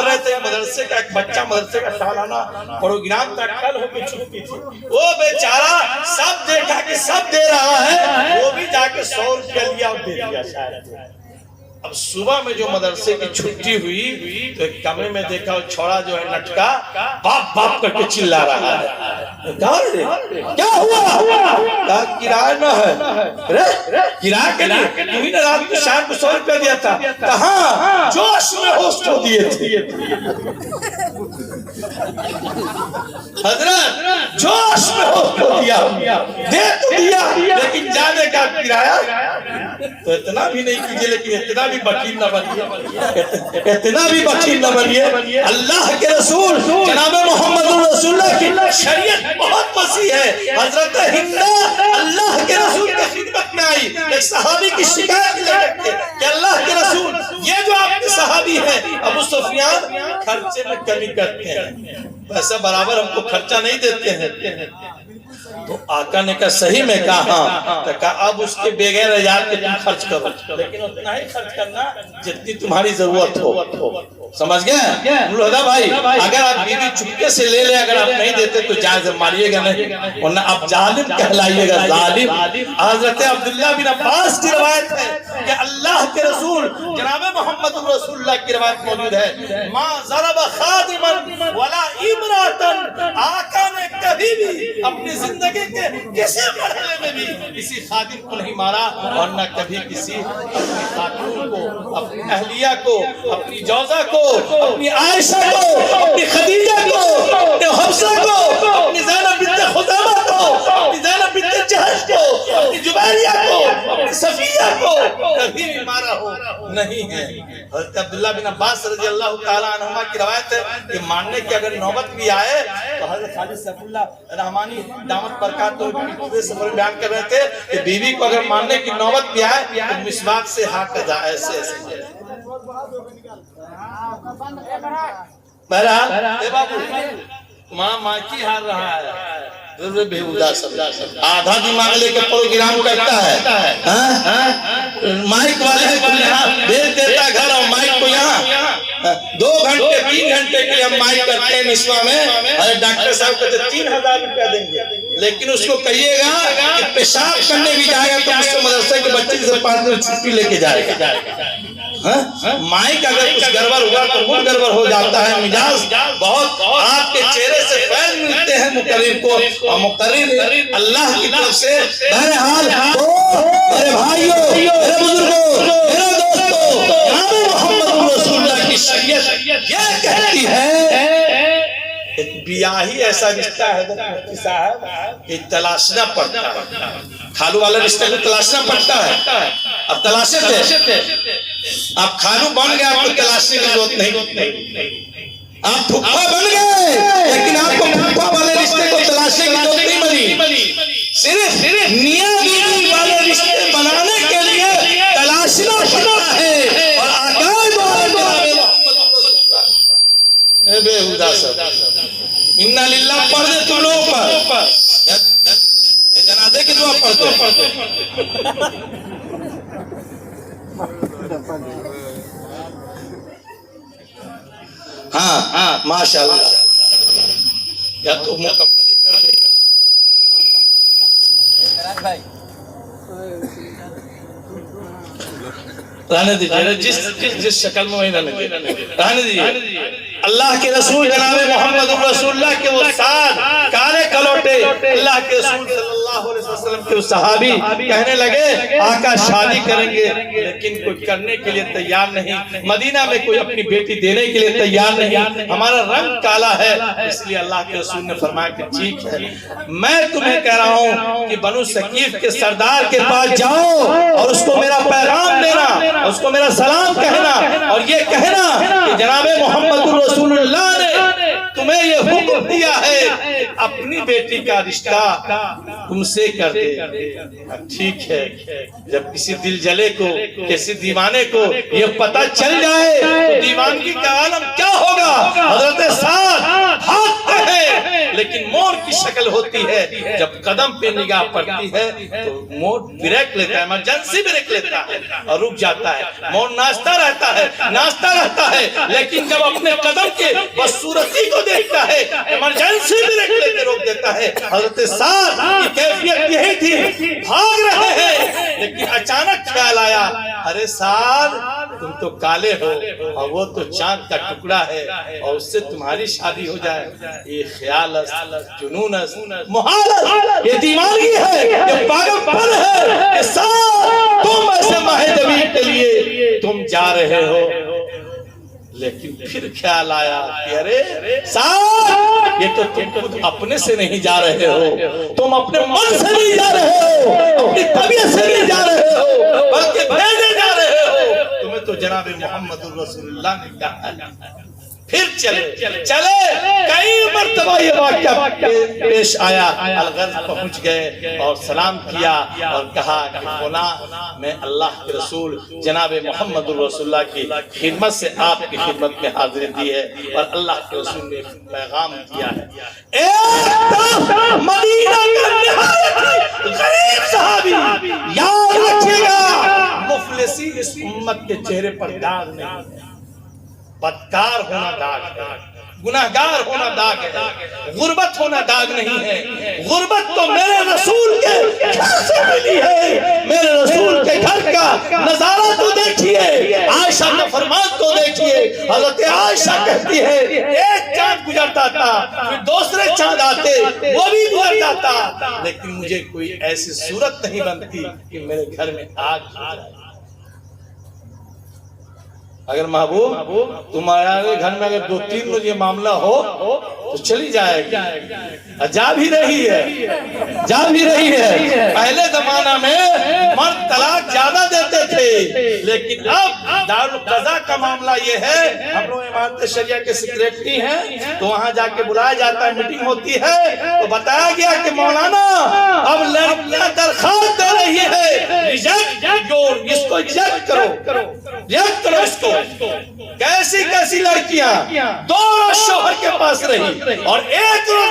رہے تھے، مدرسے کا ایک بچہ مدرسے کا سالانہ پروگرام تھا، کل ہو کے چھٹی تھی، وہ بیچارہ سب دیکھا کہ سب دے رہا ہے، وہ بھی جا کے 100 روپیہ لیا اور دے دیا شاعر۔ اب صبح میں جو مدرسے کی چھٹی ہوئی تو ایک کمرے میں دیکھا وہ چھوڑا جو ہے لٹکا باپ باپ کر کے چلا رہا ہے، کیا ہوا؟ کہا کرایہ نہ ہے، کرایہ کے لیے تمہیں نے رات کو شام کو 100 روپیہ دیا تھا، کہاں جوش میں ہوش کو دیے تھے حضرت، جوش میں ہوش کو دیا، دے تو دیا لیکن جانے کا کرایہ تو اتنا بھی نہیں کیجئے، لیکن اتنا بھی بخیل نہ بنیے، اتنا بھی بخیل نہ بنیے۔ اللہ کے رسول جناب محمد رسول اللہ کی شریعت بہت وسیع ہے۔ حضرت ہندہ اللہ کے رسول کی خدمت میں آئی، ایک صحابی کی شکایت لے رکھتے کہ اللہ کے رسول یہ جو آپ کے صحابی ہیں ابو سفیان خرچے میں کمی کرتے ہیں، پیسہ برابر ہم کو خرچہ نہیں دیتے ہیں۔ تو آقا نے کہا صحیح میں کہا ہاں، تو کہا اب اس کے بغیر اجازت کے تم خرچ کرو، لیکن اتنا ہی خرچ کرنا جتنی تمہاری ضرورت ہو، سمجھ گئے ملحدہ بھائی؟ اگر آپ بیوی چپکے سے لے لے، اگر آپ نہیں دیتے تو جائز مانیے گا نہیں، ورنہ آپ ظالم کہلائیے گا، ظالم۔ حضرت عبداللہ بن عباس کی روایت ہے کہ اللہ کے رسول جناب محمد رسول اللہ کی روایت موجود ہے، ما ضرب خادما ولا امرأة، آقا نے کبھی بھی اپنی زندگی کے کسی مرحلے میں بھی کسی خادم کو نہیں مارا اور نہ کبھی کسی اپنی خاتون کو اپنی اہلیہ کو، اپنی جوزہ کو، اپنی عائشہ کو، اپنی خدیجہ کو، اپنے حفصہ کو، اپنی زینب بنت خزیمہ کو، اپنی زینب بنت جحش کو، اپنی جبیریہ کو، اپنی صفیہ کو کبھی بھی مارا ہو نہیں ہے۔ حضرت عبداللہ بن عباس رضی اللہ تعالیٰ عنہما کی روایت ہے کہ ماننے کی اگر نوبت بھی آئے تو حضرت خالد سیف اللہ رحمانی دامت برکاتہ پورے سفر بیان کر رہے تھے کہ بیوی کو اگر ماننے کی نوبت بھی آئے تو مسواک سے ہاتھ کا ایسے ایسے بہرحال اے بابو ماکی ہار رہا ہے آدھا دماغ لے کے پروگرام کرتا ہے، مائک والے کو یہاں بھیج دیتا گھر اور مائک کو یہاں 2 گھنٹے 3 گھنٹے کے لیے ہم مائک کرتے ہیں نسواں میں، ارے ڈاکٹر صاحب کہتے 3000 روپیہ دیں گے، لیکن اس کو کہیے گا کہ پیشاب کرنے بھی جائے گا تو اس کو مدرسے کے بچے سے 5 دن چھٹی لے کے جائے گا۔ مائک اگر کچھ گڑبڑ ہوا تو وہ گڑبڑ ہو جاتا ہے، مجاز بہت آپ کے چہرے سے فیض ملتے ہیں مقرر کو، اور مقرر اللہ کی طرف سے۔ بہرحال میرے بھائیوں، میرے بزرگوں، میرے دوستوں، جناب محمد رسول اللہ کی شریعت یہ کہتی ہے ایک بیاہی ایسا رشتہ ہے مفتی صاحب کہ تلاشنا پڑتا ہے، کھالو والا رشتہ کو تلاشنا پڑتا ہے۔ اب تلاشے تھے، آپ کھالو بن گئے، آپ کو تلاشنے کی ضرورت نہیں، آپ پھپھا بن گئے لیکن آپ کو پھپھا والے رشتے کو تلاشنے کی ضرورت نہیں بنی، صرف میاں بیوی والے رشتے بنانے کے لیے تلاشنا پڑتا ہے۔ اور آقا بے ہدا سب انا للہ پڑھ دے تم لوگوں پر، جنازے کی دعا پڑھتے ہاں ماشاءاللہ یا تو مکمل ہی کر دے رہنے دیجئے، جس شکل میں وہی رہنے دیجئے۔ اللہ کے رسول جناب محمد رسول اللہ کے وہ ساتھ کالے کلوٹے اللہ کے رسول صلی اللہ علیہ وسلم کے صحابی کہنے لگے آقا شادی کریں گے لیکن کوئی کرنے کے لیے تیار نہیں، مدینہ میں کوئی اپنی بیٹی دینے کے لیے تیار نہیں، ہمارا رنگ کالا ہے۔ اس لیے اللہ کے رسول نے فرمایا کہ ٹھیک ہے، میں تمہیں کہہ رہا ہوں کہ بنو ثقیف کے سردار کے پاس جاؤ اور اس کو میرا پیغام دینا، اس کو میرا سلام کہنا اور یہ کہنا کہ جناب محمد رسول اللہ نے تمہیں یہ حکم دیا ہے اپنی بیٹی کا رشتہ تم سے کر دے۔ ٹھیک ہے، جب کسی دل جلے کو، کسی دیوانے کو یہ پتہ چل جائے تو دیوانگی کا عالم کیا ہوگا۔ حضرت سعد بھاگتے ہیں لیکن مور کی شکل ہوتی ہے، جب قدم پہ نگاہ پڑتی ہے تو مور بریک لیتا ہے، ایمرجنسی بریک لیتا ہے اور رک جاتا ہے۔ مور ناچتا رہتا ہے لیکن جب اپنے قدم کے بس صورتی کو دیکھتا ہے ایمرجنسی بریک لے کے روک دیتا ہے۔ حضرت سعد کی کیفیت یہی تھی، بھاگ رہے ہیں لیکن اچانک خیال آیا ارے سعد تم تو کالے ہو اور وہ تو چاند کا ٹکڑا ہے اور اس سے تمہاری شادی ہو جائے، یہ خیال است، جنون است، محال است، یہ دیوانگی ہے، یہ پاگل پن ہے کہ سعد تم ایسے ماہ جبین کے لیے تم جا رہے ہو۔ لیکن پھر خیال آیا کہ ارے سعد یہ تو تم خود اپنے سے نہیں جا رہے ہو، تم اپنے من سے نہیں جا رہے ہو، اپنی طبیعت سے نہیں جا رہے ہو بلکہ بھیجے جا رہے ہو۔ تمہیں تو جناب محمد رسول اللہ نے کہا ہے۔ پھر چلے کئی مرتبہ یہ واقعہ پیش آیا، الغرض پہنچ گئے اور سلام کیا اور کہا کہ فلاں میں اللہ کے رسول جناب محمد رسول اللہ کی خدمت سے آپ کی خدمت میں حاضری دی ہے اور اللہ کے رسول نے پیغام دیا ہے۔ ایک طرف مدینہ کا نہایت غریب صحابی، یاد رکھیے گا مفلسی اس امت کے چہرے پر داغ نہیں، بدکار ہونا داغ ہے، گناہگار ہونا داغ ہے، غربت ہونا داغ نہیں ہے۔ غربت تو میرے رسول کے گھر سے ملی ہے، میرے رسول کے گھر کا نظارہ تو دیکھیے، عائشہ کا فرمان تو دیکھیے۔ حضرت عائشہ کہتی ہے ایک چاند گزرتا تھا پھر دوسرے چاند آتے وہ بھی گزر جاتا لیکن مجھے کوئی ایسی صورت نہیں بنتی کہ میرے گھر میں آگ ہو جائے۔ اگر محبوب تمہارے گھر میں اگر 2-3 روز یہ معاملہ ہو تو چلی جائے گی، جا بھی رہی ہے۔ پہلے زمانہ میں مرد طلاق زیادہ دیتے تھے، لیکن اب دارالقضاء کا معاملہ یہ ہے، ہم لوگ امارت شریعہ کے سیکریٹری ہیں تو وہاں جا کے بلایا جاتا ہے، میٹنگ ہوتی ہے تو بتایا گیا کہ مولانا اب لڑکیاں درخواست دے رہی ہے، اس کو ریجیکٹ کرو اس کو۔ کیسی لڑکیاں 2 روز شوہر کے پاس رہی اور 1 روز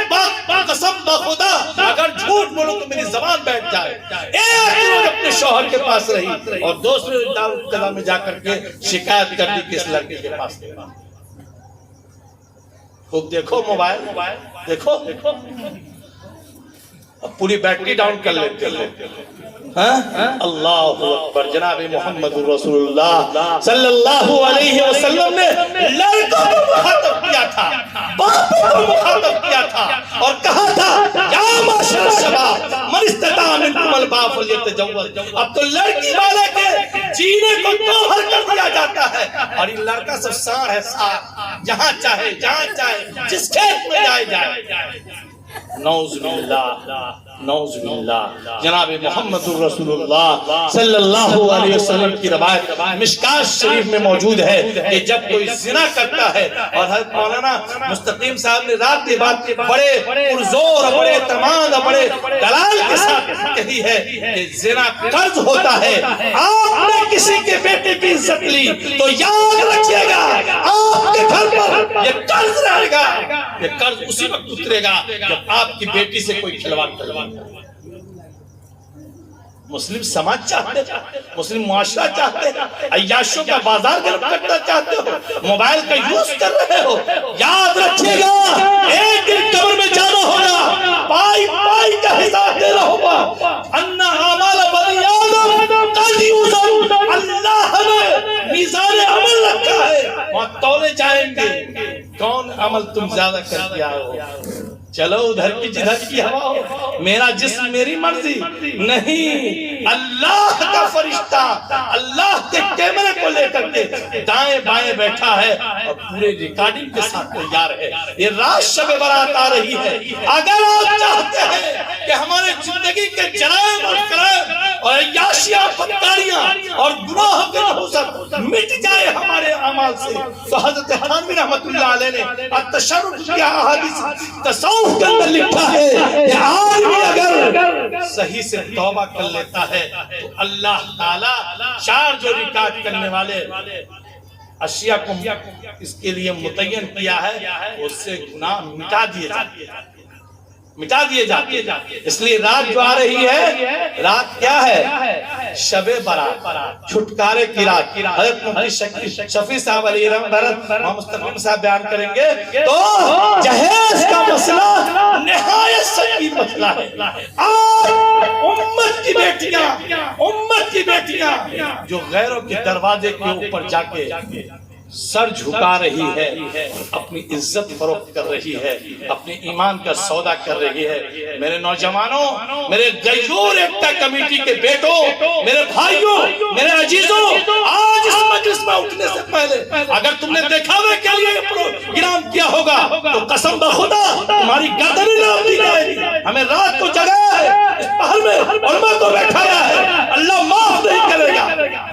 قسم بخدا اگر جھوٹ بولو تو میری زبان بیٹھ جائے، 1 روز اپنے شوہر کے پاس رہی اور دوسرے دارالقضاء میں جا کر کے شکایت کر دی کہ اس لڑکی کے پاس گئی۔ خوب دیکھو موبائل دیکھو، اب پوری بیٹری ڈاؤن کر لیتے اللہ اکبر۔ جناب محمد رسول اللہ صلی اللہ علیہ وسلم نے لڑکوں کو مخاطب کیا تھا، باپوں کو مخاطب کیا تھا اور کہا تھا یا معاشر الشباب من استطاع منکم الباء فلیتزوج۔ اب تو لڑکی والے کے جینے کو دوہر کر دیا جاتا ہے اور یہ لڑکا سب سار ہے، سار، جہاں چاہے جس کھیت میں جائے۔ نعوذ باللہ۔ جناب محمد رسول اللہ صلی اللہ علیہ وسلم کی روایت مشکات شریف میں موجود ہے کہ جب کوئی زنا کرتا ہے، اور حضرت مولانا مستقیم صاحب نے رات کے بعد بڑے پرزور اور بڑے اعتماد اور بڑے دلال کے ساتھ کہی ہے کہ زنا قرض ہوتا ہے۔ آپ نے کسی کے بیٹے کی عزت لی تو یاد رکھیے گا آپ کے گھر پر یہ قرض رہے گا، یہ قرض اسی وقت اترے گا جب آپ کی بیٹی سے کوئی کھلواڑ کرے۔ مسلم سماج چاہتے، مسلم معاشرہ چاہتے، عیاشوں کا بازار گرم کرنا چاہتے ہو، موبائل کا یوز کر رہے ہو، یاد رکھیے گا ایک دن قبر میں جانا ہوگا، پائی کا حساب دینا ہوگا۔ اَنَّ عَمَلَ بَنِي آدم قَدْ يُوزَنُ، اللہ نے میزان عمل رکھا ہے، وہاں تولے جائیں گے کون عمل تم زیادہ کر کے آئے ہو۔ چلو ادھر کی جدھر کی ہوا ہو، میرا جسم میری مرضی نہیں، اللہ کا فرشتہ اللہ کے کیمرے کو لے کر کے دائیں بائیں بیٹھا ہے اور پورے ریکارڈنگ کے ساتھ تیار ہے۔ یہ رات شب برات آ رہی ہے، اگر آپ چاہتے ہیں کہ ہمارے زندگی کے جرائم اور کرائم اور عیاشیاں بدکاریاں اور گناہوں کے نحوست مٹ جائے ہمارے اعمال سے، تو حضرت تھانوی رحمت اللہ علیہ نے التشرف کی احادیث تصوف کے اندر لکھا ہے کہ آدمی اگر صحیح سے توبہ کر لیتا ہے تو اللہ تعالیٰ 4 جو ریکارڈ کرنے والے اشیاء کو اس کے لیے متعین کیا ہے، اس سے گناہ مٹا دیے جاتے ہیں۔ اس لیے رات جو آ رہی ہے، رات کیا ہے؟ شب برات، چھٹکارے کی رات۔ حضرت مفتی شفیع صاحب علیہ رحمت اللہ مستقیم صاحب بیان کریں گے تو جہیز کا مسئلہ نہایت سنگین مسئلہ ہے۔ آج امت کی بیٹیاں جو غیروں کے دروازے کے اوپر جا کے سر جھکا رہی ہے، اپنی عزت فروخت کر رہی ہے، اپنے ایمان کا سودا کر رہی ہے۔ میرے نوجوانوں، میرے غیور ایکتا کمیٹی کے بیٹوں، میرے بھائیوں، میرے عزیزوں، آج اس مجلس میں اٹھنے سے پہلے اگر تم نے دکھاوے کے لیے یہ پروگرام کیا ہوگا تو قسم بخدا تمہاری گردنیں نہ دی جائے گی۔ ہمیں رات کو جگائے اس پہر میں علماء کو بیٹھایا ہے، اللہ معاف نہیں کرے گا۔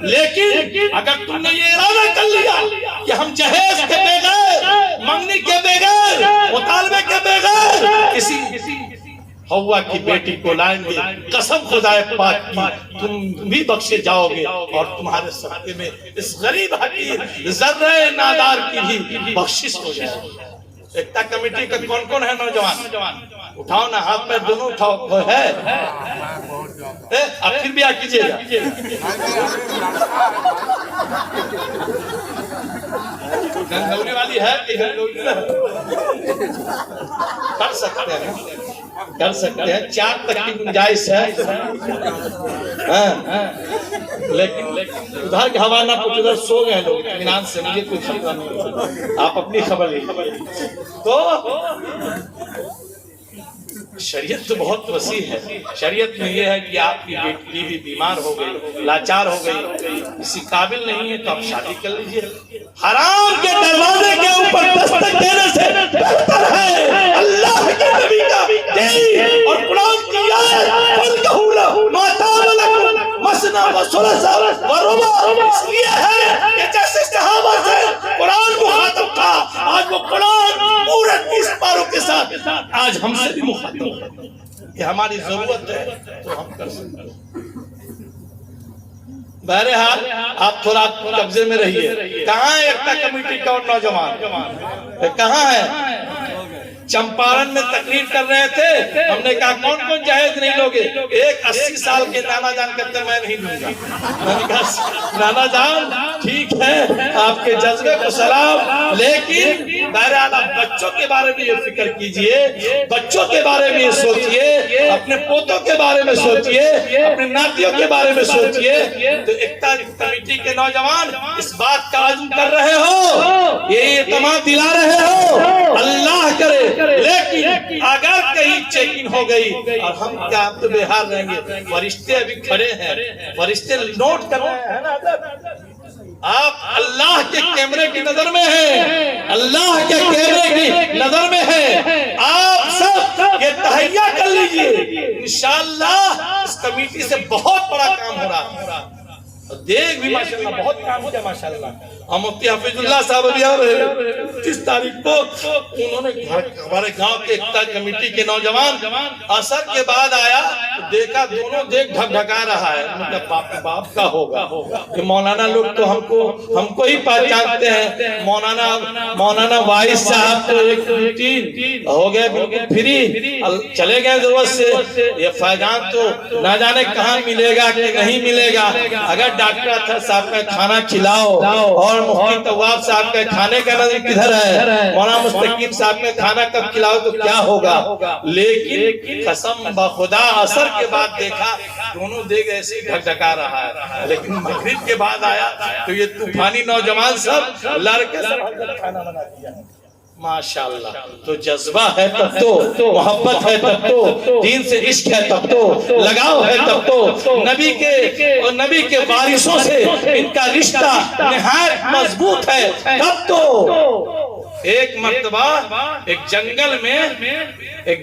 لیکن اگر تم نے یہ ارادہ کر لیا کہ ہم جہیز کے بغیر، منگنی کے بغیر، مطالبے کے بغیر کسی ہوا کی بیٹی کو لائیں گے، قسم خدائے پاک کی تم بھی بخشے جاؤ گے اور تمہارے صدقے میں اس غریب حقیر ذرہ نادار کی بھی بخشش ہو جائے گی۔ ایکتا کمیٹی کا کون کون ہے نوجوان؟ اٹھاؤ نا، ہاتھ پیر دونوں اٹھاؤ۔ وہ ہے اب پھر بھی آ کیجئے گا۔ گنگوری والی ہے کہ گنگوری کر سکتے ہیں 4 تک کی گنجائش ہے، لیکن ادھر کی ہوا نہ پوچھ، ادھر سو گئے لوگ اطمینان سے، مجھے کوئی خبر نہیں، آپ اپنی خبر لیں۔ تو شریعت تو بہت وسیع ہے. شریعت میں یہ ہے کہ آپ کی بیوی بیمار ہو گئی, لاچار ہو گئی, کسی قابل نہیں ہے تو آپ شادی کر لیجئے. حرام کے دروازے کے اوپر دستک دینے سے بہتر ہے اللہ کے نبی کا دین اور قرآن کی آیت فَانْكِحُوا لَهُ مَا طَابَ لَكُم مَثْنَىٰ وَثُلَاثَ وَرُبَاعَ. اس لیے ہے کہ جیسے صحابہ سے قرآن مخاطب تھا, آج وہ قرآن پورے 30 پاروں کے ساتھ آج ہم سے بھی مخاطب ہے. یہ ہماری ضرورت ہے تو ہم کر سکتے ہیں. بہرحال آپ تھوڑا قبضے میں رہیے. کہاں ہے ایکتا کمیٹی کا اور نوجوان, کہاں ہے؟ چمپارن میں تقریر کر رہے تھے, ہم نے کہا کون کون جہیز نہیں لوگے؟ ایک 80 سال کے نانا جان کہتے میں نہیں لوں گا. میں نے کہا نانا جان ٹھیک ہے, آپ کے جذبے کو سلام, لیکن بہرحال آپ بچوں کے بارے میں یہ فکر کیجئے, بچوں کے بارے میں یہ سوچئے, اپنے پوتوں کے بارے میں سوچئے, اپنے ناتیوں کے بارے میں سوچئے. تو ایکتا کمیٹی کے نوجوان اس بات کا عزم کر رہے ہو, یہ اعتماد دلا رہے ہو, اللہ کرے لیکن اگر کہیں چیکنگ ہو گئی اور ہم کیا آپ تو بہار رہیں گے. فرشتے ابھی کھڑے ہیں, فرشتے نوٹ کر رہے ہیں نا. آپ اللہ کے کیمرے کی نظر میں ہیں, اللہ کے کیمرے کی نظر میں ہیں. آپ سب یہ تہیہ کر لیجئے, انشاءاللہ اس کمیٹی سے بہت بڑا کام ہو رہا ہے. دیکھ بھی ماشاءاللہ بہت کام کیا ماشاءاللہ. اور مفتی حفیظ اللہ صاحب ابھی آ رہے ہیں 30 تاریخ کو, انہوں نے ہمارے گاؤں کے ایکتا کمیٹی کے نوجوان اثر کے بعد آیا, دیکھا دونوں دیکھ ڈھک ڈھکا رہا ہے. باپ باپ کا ہوگا. مولانا لوگ تو ہم کو ہی پہچانتے ہیں. مولانا وائس صاحب تو ایک روٹین ہو گئے بالکل فری, چلے گئے ضرورت سے. یہ فیضان تو نہ جانے کہاں ملے گا کہ نہیں ملے گا. اگر ڈاکٹر اطہر صاحب کا کھانا کھلاؤ اور مفتی طواب صاحب کا کھانے کا نظر کدھر ہے, مولانا مستقیم صاحب کا کھانا کب کھلاؤ تو کیا ہوگا. لیکن قسم بخدا اثر کے بعد دیکھا دونوں دیکھ ایسے ہی ڈھک ڈھکا رہا ہے, لیکن مغرب کے بعد آیا تو یہ طوفانی نوجوان سب لڑ کے کھانا بنا دیا. ماشاءاللہ. تو جذبہ ہے تب تو, محبت ہے تب تو, دین سے عشق ہے تب تو, لگاؤ ہے تب تو, نبی کے وارثوں سے ان کا رشتہ نہایت مضبوط ہے تب تو. ایک مرتبہ ایک جنگل میں ایک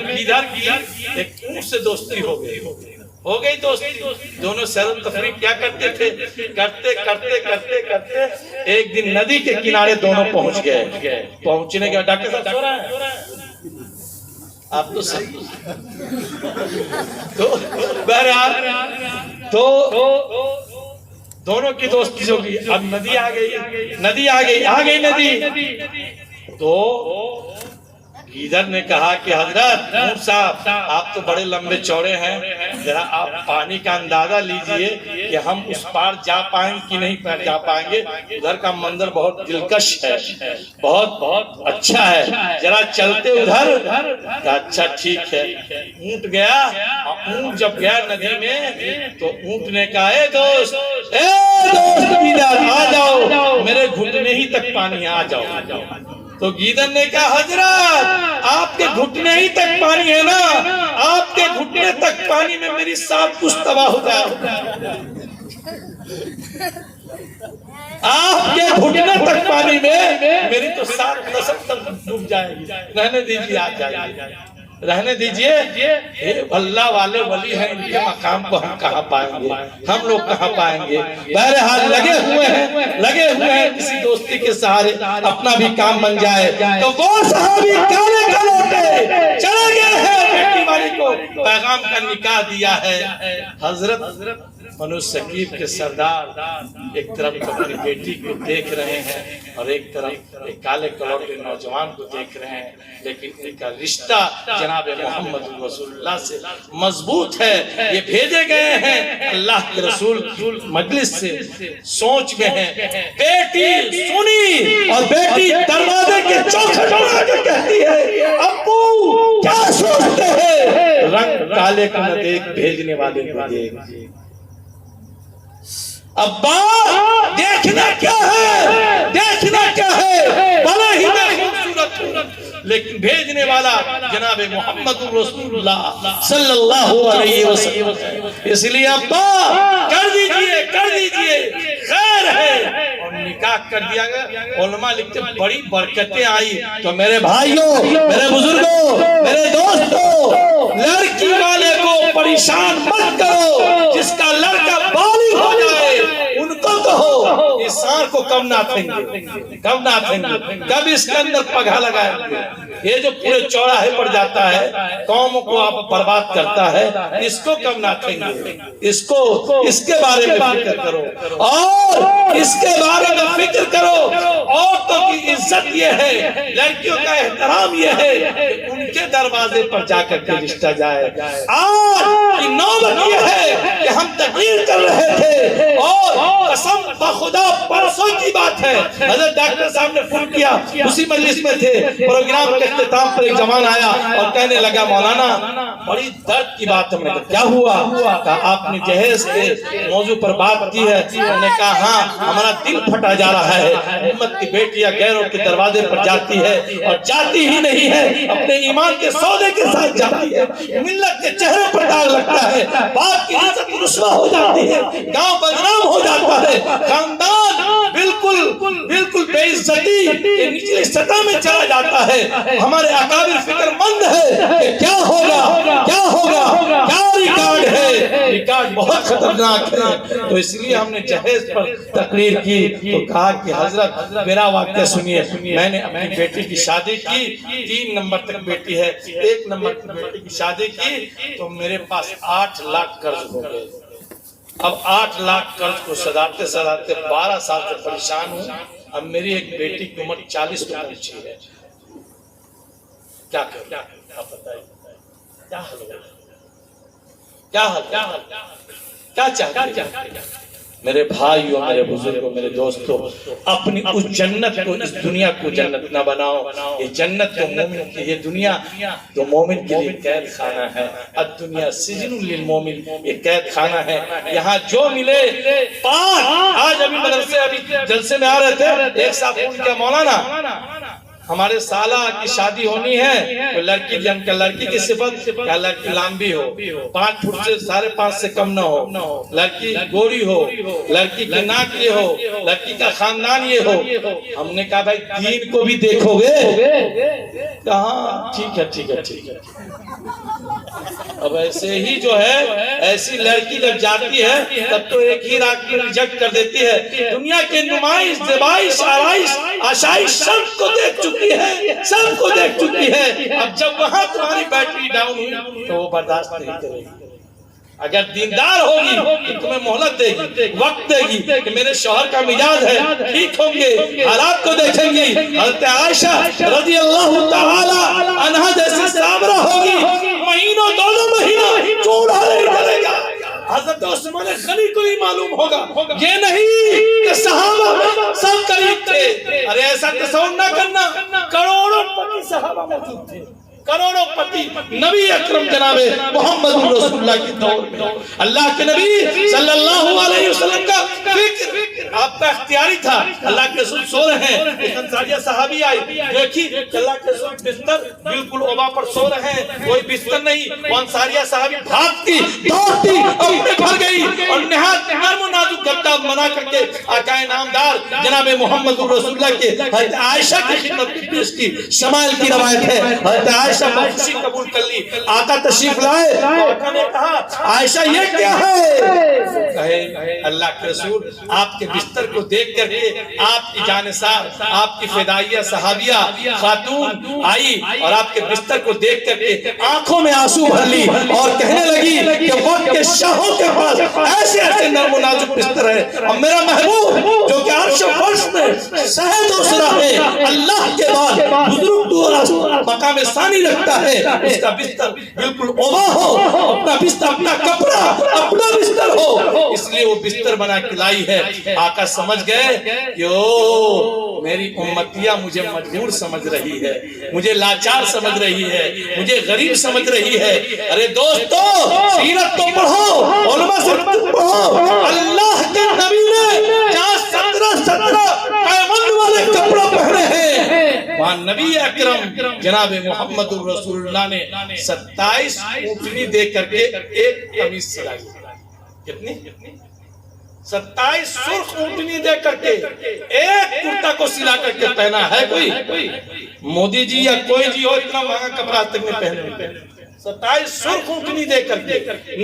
گیدڑ کی ایک اونٹ سے دوستی ہو گئی دوستی. دونوں سیر و تفریح کیا کرتے تھے, کرتے ایک دن ندی کے کنارے دونوں پہنچ گئے. پہنچنے کے بعد ڈاکٹر صاحب سو رہا ہے, آپ تو صحیح. تو بہرحال تو دونوں کی دوستی ہو گئی. اب ندی آ گئی. تو گیدڑ نے کہا کہ حضرت اونٹ صاحب آپ تو بڑے لمبے چوڑے ہیں, ذرا آپ پانی کا اندازہ لیجئے کہ ہم اس پار جا پائیں کہ نہیں جا پائیں گے. ادھر کا منظر بہت دلکش ہے, بہت اچھا ہے, ذرا چلتے ادھر. اچھا ٹھیک ہے. اونٹ گیا. اونٹ جب گیا ندی میں تو اونٹ نے کہا اے دوست گیدڑ آ جاؤ, میرے گھٹنے ہی تک پانی ہے, آ جاؤ. تو گیدڑ نے کہا حضرت آپ کے گھٹنے ہی تک پانی ہے نا, آپ کے گھٹنے تک پانی میں میری سب کچھ تباہ ہو جائے. آپ کے گھٹنے تک پانی میں میری تو سات نسل تک ڈوب جائے گی. رہنے دیجیے, آ جائیے, رہنے دیجئے. اللہ والے ولی ہیں, ان کے مقام کو ہم کہاں پائیں گے, ہم لوگ کہاں پائیں گے. بہرحال لگے ہوئے ہیں کسی دوستی کے سہارے اپنا بھی کام بن جائے. تو وہ صحابی کالے کلوٹے چلے گئے ہیں, بیٹی والی کو پیغام کا نکاح دیا ہے. حضرت بنو ثقیف کے سردار ایک طرف اپنی بیٹی کو دیکھ رہے ہیں اور ایک طرف ایک کالے کلوٹے نوجوان کو دیکھ رہے ہیں, لیکن ان کا رشتہ جناب محمد رسول اللہ سے مضبوط ہے. یہ بھیجے گئے ہیں اللہ کے رسول مجلس سے, سوچ میں ہیں. بیٹی سنی اور بیٹی دروازے کے چوکھٹ بنا کے کہتی ہے ابو کیا سوچتے ہیں, رنگ کالے کو نہ دیکھ بھیجنے والے کو دیکھ. ابا دیکھنا کیا ہے, بھلے ہی میں خوبصورت ہوں, لیکن بھیجنے والا جناب جناب محمد رسول اللہ صلی اللہ علیہ وسلم. اس لیے ابا کر دیجئے خیر ہے. اور نکاح کر دیا گیا. علماء لکھتے بڑی برکتیں آئی. تو میرے بھائیوں، میرے بزرگوں، میرے دوستوں، لڑکی والے کو پریشان مت کرو. جس کا لڑکا بالغ ہو جائے ان کو کہو اس سار کو کم نہ تھیں گے، کب اس کے اندر پگھا لگائیں گے. یہ جو پورے چوراہے پر جاتا ہے قوم کو آپ برباد کرتا ہے، اس کو کم نہ تھیں گے. اس کے بارے میں فکر کرو، اور اس کے بارے میں فکر کرو. عورتوں کی عزت یہ ہے، لڑکیوں کا احترام یہ ہے کہ ان کے دروازے پر جا کر کے رشتہ جائے. آج کی نوبت یہ ہے کہ ہم تقریر کر رہے تھے اور قسم بخدا پرسوں کی بات ہے حضرت ڈاکٹر صاحب نے فون کیا، اسی مجلس میں تھے، پروگرام کے اختتام پر ایک جوان آیا اور کہنے لگا مولانا بڑی درد کی بات ہے. میں نے کہا کیا ہوا؟ کہا آپ نے جہیز کے موضوع پر بات کی ہے. میں نے کہا ہاں، ہمارا دل پھٹا جا رہا ہے. امت کی بیٹیاں غیروں کے دروازے پر جاتی ہے اور جاتی ہی نہیں ہے، اپنے ایمان کے سودے کے ساتھ جاتی ہے. ملت کے چہرے پر داغ لگتا ہے، باپ کی عزت رسوا ہو جاتی ہے، گاؤں بدنام ہو جاتا ہے، خاندان بالکل بے عزتی کے نچلی سطح میں چلا جاتا ہے. ہمارے اکابر فکر مند ہے کہ کیا ہوگا، کیا ریکارڈ ہے. ریکارڈ بہت خطرناک ہے. تو اس لیے ہم نے جہیز پر تقریر کی تو کہا کہ حضرت میرا واقعہ سنیے. میں نے اپنی بیٹی کی شادی کی، 3 نمبر تک بیٹی ہے، 1 نمبر کی بیٹی کی شادی کی تو میرے پاس 8 لاکھ قرض ہو گئے. اب 8 لاکھ قرض کو سداتے 12 سال سے پریشان ہوں. اب میری ایک بیٹی کی عمر 40 کو پہنچی ہے. کیا کریں؟ آپ بتائیے کیا حل ہوگا؟ کیا چاہتے ہیں؟ میرے بھائیوں، میرے بزرگوں، میرے دوستوں، اپنی اس جنت کو، اس دنیا کو جنت نہ بناؤ. یہ جنت تو مومن کی، یہ دنیا تو مومن کے لیے قید خانہ ہے. الدنیا سجن للمومن، یہ قید خانہ ہے. یہاں جو ملے پاک. آج ابھی مدرسے ابھی جلسے میں آ رہے تھے، ایک صاحب فون کیا مولانا ہمارے سالہ کی شادی ہونی ہے، لڑکی جن کا لڑکی کی صفت کیا لڑکی لامبی ہو، 5 فٹ سے 5.5 سے کم نہ ہو، لڑکی گوری ہو، لڑکی کی ناک یہ ہو، لڑکی کا خاندان یہ ہو. ہم نے کہا بھائی دین کو بھی دیکھو گے؟ کہاں ٹھیک ہے. اب ایسے ہی جو ہے، ایسی لڑکی جب جاتی ہے تب تو ایک ہی رات میں ریجیکٹ کر دیتی ہے. دنیا کے نمائش، زیبائش، آرائش، آشائش سب کو دیکھ چکی ہے. اب جب وہاں تمہاری بیٹری ڈاؤن ہوئی تو وہ برداشت نہیں کرے گی. اگر دیندار ہوگی تو تمہیں مہلت دے گی، وقت دے گی کہ میرے شوہر کا مزاج ہے، ٹھیک ہوں گے، حالات کو دیکھیں گی. حضرت عائشہ رضی اللہ تعالی عنہا جیسی صابرہ ہوگی، مہینوں 2 مہینہ چولہا نہیں جلے گا. حضرت عثمان غنی کو ہی معلوم ہوگا، یہ نہیں کہ صحابہ سب قریب تھے. ارے ایسا تصور نہ کرنا، کروڑوں پتی صحابہ موجود تھے، کروڑوں پتی نبی اکرم جناب محمد رسول اللہ کی دور میں. اللہ کے نبی صلی اللہ علیہ وسلم کا فکر آپ کا اختیاری تھا. اللہ کے رسول سو رہے ہیں، ایک انصاریہ صحابی آئی، دیکھی اللہ کے رسول بستر بالکل اوبا پر سو رہے ہیں، کوئی بستر نہیں. وہ انصاریہ صحابی بھاگتی دوڑتی اپنے گھر گئی اور نہایت نرم و نازک گدا بنا کر کے آقا نامدار جناب محمد رسول اللہ کے حضرت عائشہ کی خدمت میں پیش کی. شمائل کی روایت ہے، حضرت عائشہ خوشی قبول کر لی. آقا تشریف لائے، آقا نے کہا عائشہ یہ کیا ہے؟ کہے اللہ کے رسول آپ کے بستر کو دیکھ کر کے آپ کی جانثار، آپ کی فدائیہ صحابیہ خاتون آئی اور آپ کے بستر کو دیکھ کر کے آنکھوں میں آنسو بھر لی اور کہنے لگی کہ وقت کے شاہوں کے پاس ایسے نرم و نازک بستر ہے، اور میرا محبوب جو کہ عرش و فرش میں سہے دوسرا ہے، اللہ کے بعد بزرگ تو مقام ثانی رکھتا ہے، اس کا بستر بالکل اوبا ہو، اپنا بستر، اپنا کپڑا اپنا بستر ہو. اس لیے وہ بستر بنا کے لائی ہے. آقا سمجھ گئے کہ او میری امتیہ مجھے مجبور سمجھ رہی ہے، مجھے لاچار سمجھ رہی ہے، مجھے غریب سمجھ رہی ہے. ارے دوستو سیرت تو پڑھو، علماء سے پڑھو. اللہ کے نبی نے جہاں 17 پیمند والے کپڑا پہنے ہیں، وہاں وہاں نبی اکرم جناب محمد الرسول اللہ نے 27 اونٹنی دے کر کے ایک قمیص سلائی. کتنی؟ 27 سرخ اونٹنی دے کر کے ایک کرتا کو سلا کر کے پہنا ہے کوئی؟ مودی جی یا کوئی جی ہو اتنا مہنگا کپڑا تک میں پہنے. 27 سرخ اونٹنی دے کر کے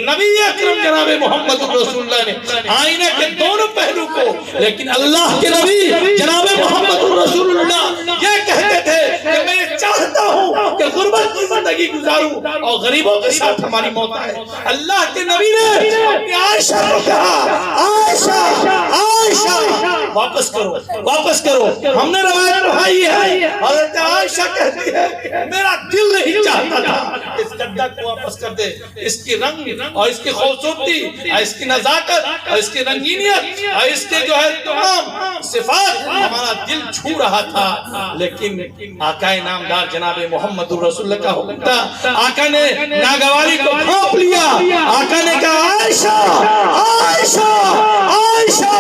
نبی اکرم جناب محمد رسول اللہ نے آئینہ کے دونوں پہلو کو. لیکن اللہ کے نبی جناب محمد رسول اللہ یہ کہتے تھے کہ میں چاہتا ہوں کہ غربت کی زندگی گزاروں اور غریبوں کے ساتھ ہماری موت آئے. اللہ کے نبی نے اپنی عائشہ کو کہا عائشہ عائشہ واپس کرو واپس کرو. ہم نے روایت پڑھائی ہے حضرت عائشہ کہتی ہے میرا دل نہیں چاہتا تھا اس گڈھا کو واپس کر دے. اس کی رنگ اور اس کی خوبصورتی اور اس کی نزاکت اور اس کی رنگینیت اور اس کے جو ہے تمام صفات ہمارا دل چھو رہا تھا. لیکن آقا نامدار جناب محمد الرسول اللہ کا حکم تھا. آقا نے ناگواری کو بھونپ لیا. آقا نے کہا عائشہ عائشہ عائشہ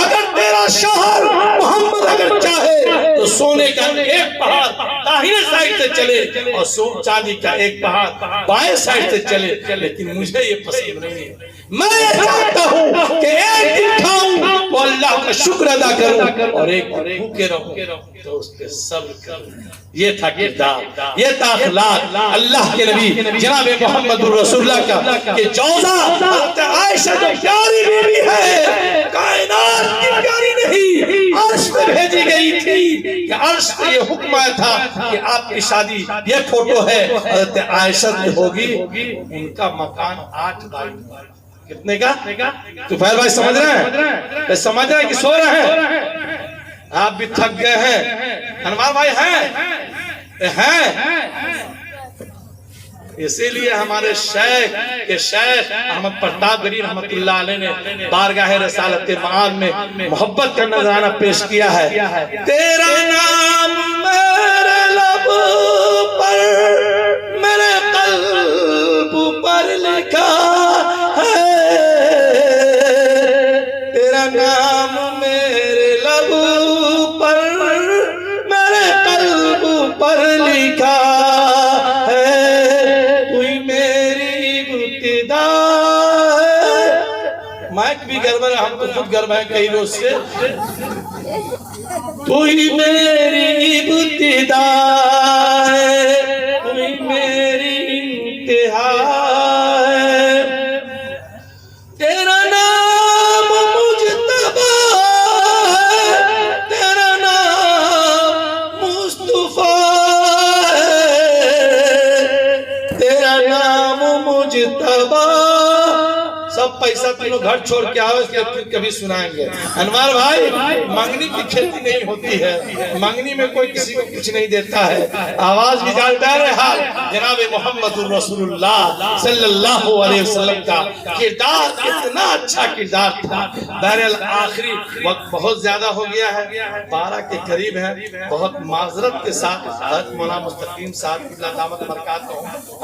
اگر تیرا شوہر محمد اگر چاہے تو سونے کا ایک پہاڑ داہنے سائڈ سے چلے اور چاندی کا ایک پہاڑ بائیں سائڈ سے چلے. لیکن مجھے یہ پسند نہیں ہے. میں یہ چاہتا ہوں کہ ایک دن کھاؤں تو اللہ کا شکر ادا کروں اور ایک بھوکے رہوں تو اس پہ صبر کروں. یہ تھا کردار, یہ تھا اخلاق اللہ کے نبی جناب محمد الرسول اللہ کا. کہ جوزہ حضرت عائشہ جو پیاری بیوی ہے کائنات کی پیاری نہیں عرش پہ بھیجی گئی تھی کہ عرش پہ یہ حکم آیا تھا کہ آپ کی شادی یہ فوٹو ہے حضرت عائشہ سے ہوگی. ان کا مکان 8 بائی کتنے کا؟ تو فیل بھائی سمجھ رہے ہیں سمجھ رہے ہیں کہ سو رہے ہیں؟ آپ بھی تھک گئے ہیں. انوار بھائی ہیں اسی لیے ہمارے شیخ احمد پرتاب گری رحمت اللہ علیہ نے بارگاہ رسالت معاد میں محبت کا نذرانہ پیش کیا ہے. تیرا نام میرے لب پر میرے قلب پر لکھا ہے. تیرا نام میرے لب پر میرے قلب پر لکھا ہے. مائک بھی گرم ہے ہم تو خود گرم ہے کئی روز سے. تو ہی میری ابتدا ہے تو ہی میری انتہا ہے. تیرا نام مجتبی ہے تیرا نام مصطفیٰ ہے تیرا نام مجتبی. سب پیسہ تینوں گھر چھوڑ کے آؤ اس کے کبھی سنائیں گے. انوار بھائی منگنی کی کھیتی نہیں ہوتی ہے. منگنی میں کوئی کسی کو کچھ نہیں دیتا ہے. آواز بھی جان بہرحال جناب محمد الرسول اللہ صلی اللہ علیہ وسلم کا کردار اتنا اچھا کردار تھا. بہرحال آخری وقت بہت زیادہ ہو گیا ہے 12 کے قریب ہے. بہت معذرت کے ساتھ حضرت مولانا مستقیم صاحب کی اللہ دامت برکاتہ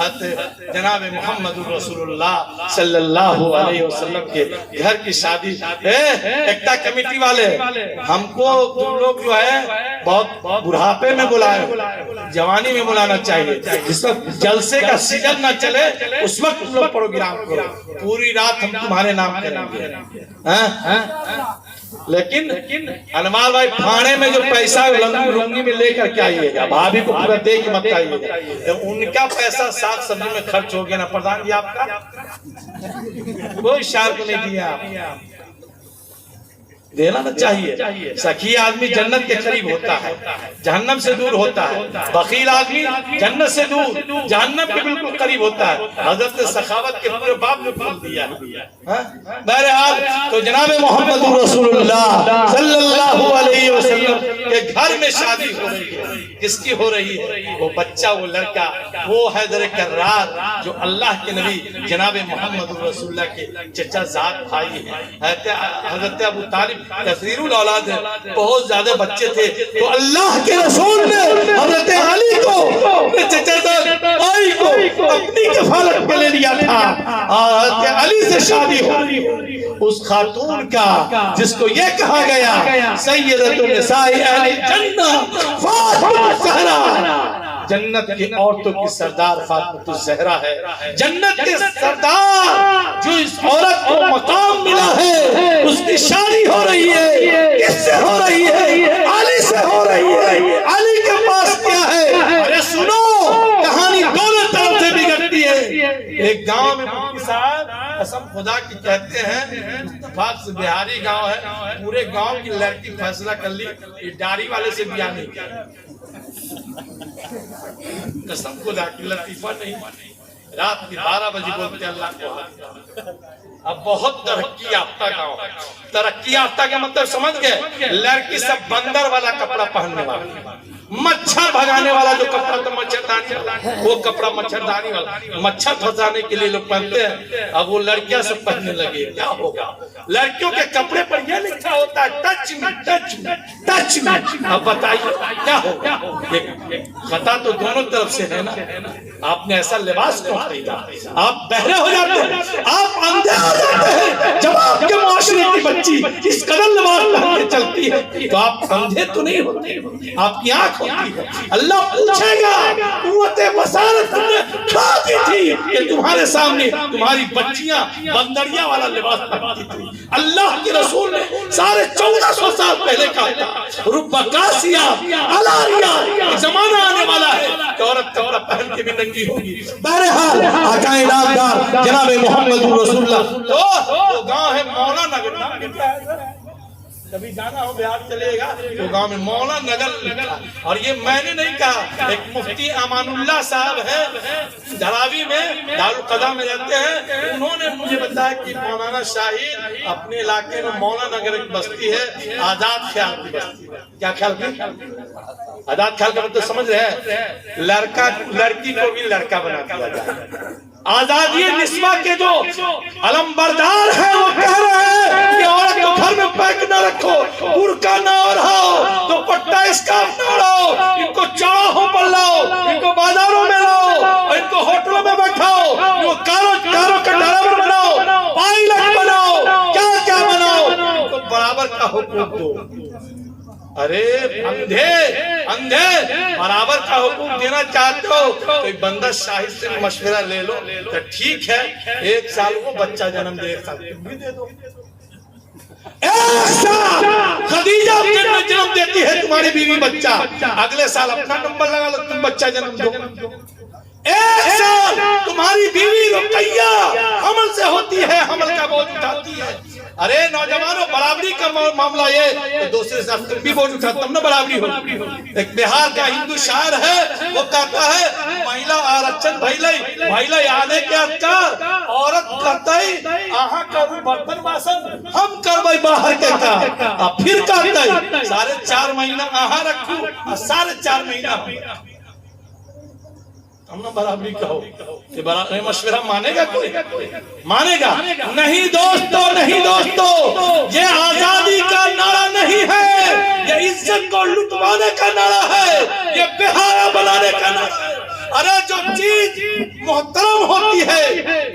حضرت جناب محمد الرسول اللہ صلی اللہ علیہ وسلم کے گھر کی شادی. ایکتا کمیٹی والے ہم کو تم لوگ جو ہے بہت بڑھاپے میں بلائے جوانی میں بلانا چاہیے. جس وقت جلسے کا سیزن نہ چلے اس وقت تم لوگ پروگرام کرو. پوری رات ہم تمہارے نام کریں گے. لیکن انوار بھائی پھاڑے میں جو پیسہ لنگی میں لے کر کے آئیے گا بھابھی کو پورا دے کے مت آئیے گا. ان کا پیسہ ساگ سبزی میں خرچ ہو گیا نا پردھان جی آپ کا کوئی شعر کو نہیں دیا. دینا نہ چاہیے. سخی آدمی جنت کے قریب ہوتا ہے جہنم سے دور ہوتا ہے. بخیل آدمی جنت سے دور جہنم کے بالکل قریب ہوتا ہے. حضرت نے سخاوت کے پورے باب میں کھول دیا. بہرحال تو جناب محمد رسول اللہ صلی اللہ علیہ وسلم کے گھر میں شادی ہو رہی ہے. کس کی ہو رہی ہے؟ وہ بچہ وہ لڑکا وہ حیدر کرار جو اللہ کے نبی جناب محمد رسول اللہ کے چچا زاد بھائی ہیں. حضرت ابو طالب کثیر الاولاد ہے بہت زیادہ بچے تھے تو اللہ کے رسول نے حضرت علی کو اپنے چچا زاد بھائی کو اپنی کفالت پہ لے لیا تھا. حضرت علی سے شادی ہو اس خاتون کا جس کو یہ کہا گیا سیدۃ النساء اہل جنہ فاطمہ الزہرا، جنت کی عورتوں کی سردار فاطمہ الزہرا ہے، جنت کے سردار جو اس عورت کو مقام ملا ہے اس کی شادی ہو رہی ہے، کس سے ہو رہی ہے؟ علی سے ہو رہی ہے۔ علی کے پاس کیا ہے؟ ارے سنو، کہانی دونوں طرف سے بگڑتی ہے۔ ایک گاؤں میں مفتی صاحب قسم خدا کی کہتے ہیں، اتفاق سے بہاری گاؤں ہے، پورے گاؤں کی لڑکی فیصلہ کر لی یہ ڈاری والے سے بیاہ نہیں کیا، قسم خدا کی لطیفہ نہیں، رات کی 12 بجے بولتے اللہ کو۔ اب بہت ترقی یافتہ گاؤں، ترقی یافتہ کا مطلب سمجھ گئے، لڑکی سب بندر والا کپڑا پہننے والا، مچھر بھگانے والا جو کپڑا تھا مچھردانی والا، وہ کپڑا مچھردانی والا، مچھر پھنسانے کے لیے لوگ پہنتے ہیں، اب وہ لڑکیاں سب پہننے لگے۔ کیا ہوگا؟ لڑکیوں کے کپڑے پر یہ لکھا ہوتا ہے touch me touch me touch me. اب بتائیے کیا ہوگا؟ خطا تو دونوں طرف سے ہے نا۔ آپ نے ایسا لباس کیوں خریدا؟ آپ بہرے ہو جاتے ہیں، آپ اندھے ہو جاتے ہیں جب آپ کے معاشرے کی بچی اس قدر لباس پہن کے چلتی ہے تو آپ اندھے تو نہیں ہوتے، آپ کی آنکھ ہوتی ہے۔ اللہ پوچھے گا قوت بصارت نے کھا دی تھی کہ تمہارے سامنے تمہاری بچیاں بندریا والا لباس پہنتی تھی۔ اللہ کے رسول نے 1450 سال پہلے کہا تھا رب قاسیہ علاریہ، ایک زمانہ آنے والا ہے کہ عورت کپڑا پہن کے بھی ننگی ہوگی۔ بہرحال آقا انعامدار جناب محمد رسول اللہ، وہ گاؤں ہے مولا نگر، کبھی جانا ہو بہار چلے گا وہ گاؤں میں مولا نگر لکھا، اور یہ میں نے نہیں کہا، ایک مفتی امان اللہ صاحب ہے دھراوی میں دارالقضا میں رہتے ہیں، انہوں نے مجھے بتایا کہ مولانا شاہد اپنے علاقے میں مولا نگر ایک بستی ہے آزاد خیال کی بستی ہے۔ کیا خیال کی؟ آزاد خیال کا مطلب سمجھ رہے ہیں؟ لڑکی کو بھی لڑکا بنا دیا جائے۔ آزادی نسواں کے جو علم بردار ہیں وہ کہہ رہے ہیں کہ عورت کو گھر میں پیک نہ رکھو، برقع نہ اوڑھاؤ، دوپٹہ اسکارف نہ اوڑھاؤ، ان کو چوراہوں پر لاؤ، ان کو بازاروں میں لاؤ، اور ان کو ہوٹلوں میں بیٹھاؤ، ان کو کاروں کا ڈرائیور بناؤ، پائلٹ بناؤ، کیا کیا بناؤ، ان کو برابر کا حقوق دو۔ ارے اندھے برابر کا حقوق دینا چاہتے ہو تو ایک بندہ شاہد سے مشورہ لے لو تو ٹھیک ہے، 1 سال کو بچہ جنم دے، 1 سال بھی دے دو۔ 1 سال خدیجہ جنم دیتی ہے تمہاری بیوی بچہ، اگلے سال اپنا نمبر لگا لو تم بچہ جنم دو۔ 1 سال تمہاری بیوی رقیہ حمل سے ہوتی ہے، حمل کا بوجھ اٹھاتی ہے۔ ارے نوجوانوں برابری کا معاملہ یہ دوسرے ساتھ تم بھی بوجھ اٹھا تم نہ برابری ہو۔ ایک بہار کا ہندو شاعر ہے وہ کہتا ہے مہیلا آرچن بھائی آنے کے اچار عورت کرتائی آہاں کرو برتن باسن ہم کروائی باہر کے کا پھر کرتائی 4.5 مہینہ آہاں رکھو اور 4.5 مہینہ ہم نہ برابری کہو کہ برابری مشورہ مانے گا کوئی؟ مانے گا نہیں دوستو، نہیں دوستو، یہ آزادی کا نعرہ نہیں ہے، یہ عزت کو لٹوانے کا نعرہ ہے، یہ بہایا بنانے کا نعرہ ہے۔ ارے جو چیز محترم ہوتی ہے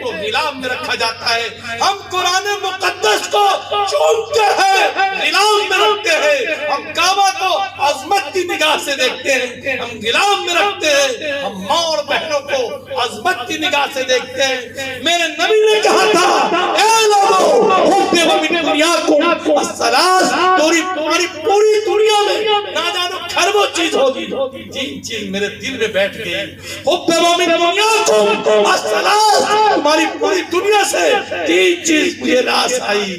وہ غلام میں رکھا جاتا ہے۔ ہم قرآن مقدس کو چومتے ہیں، غلام میں رکھتے ہیں۔ ہم کعبہ کو عظمت کی نگاہ سے دیکھتے ہیں، ہم غلام میں رکھتے ہیں۔ ہم ماں اور بہنوں کو عظمت کی نگاہ سے دیکھتے ہیں۔ میرے نبی نے کہا تھا اے لوگو حب من دنیاکم الثلاث، تمہاری پوری دنیا میں نہ جانو کھربوں چیز ہوگی، تین چیز میرے دل میں بیٹھ گئی۔ حب من دنیاکم الثلاث، تمہاری پوری دنیا سے 3 چیز مجھے راس آئی۔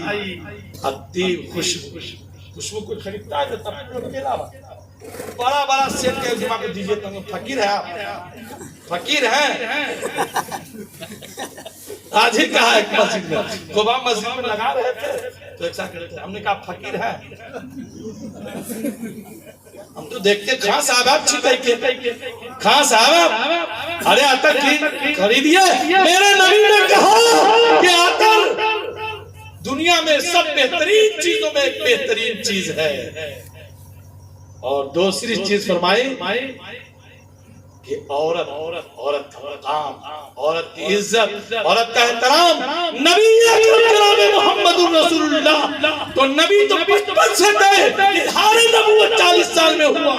الطیب، خوشبو کو خریدتا ہے تب کے علاوہ بڑا سیٹ کے جمع کو دیجئے تو فقیر ہے آپ، فقیر ہیں۔ آج ہی کہا ایک مسجد میں قبا مسجد میں لگا رہے تھے تو ایک ساتھ کہتے ہیں، ہم نے کہا فقیر ہے؟ ہم تو دیکھتے خان صاحب آپ چھتے کے خان صاحب ارے عطر خریدیے۔ میرے نبی نے کہا کہ عطر دنیا میں سب بہترین چیزوں میں ایک بہترین چیز ہے، اور دوسری چیز فرمائی کہ عورت کا مقام، عورت کی عزت، عورت کا احترام، نبی اکرم جناب محمد رسول اللہ تو نبی تو بچپن سے تھے، اظہار نبوت 40 سال میں ہوا۔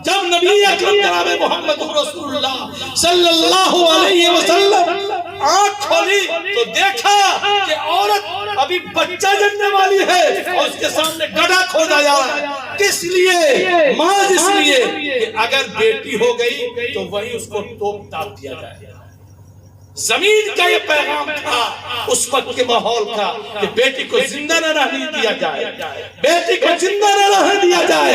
جب نبی اکرم جناب محمد رسول اللہ صلی اللہ علیہ وسلم آنکھ کھولی تو دیکھا کہ عورت ابھی بچہ جننے والی ہے اور اس کے سامنے گڑھا کھودا جا رہا ہے۔ کس لیے؟ محض اس لیے کہ اگر بیٹی ہو گئی تو وہی اس کو توپ ڈال دیا جائے۔ زمین کا یہ پیغام تھا اس وقت کے ماحول کا کہ بیٹی کو زندہ نہ رہنے دیا جائے، بیٹی کو زندہ نہ رہنے دیا جائے۔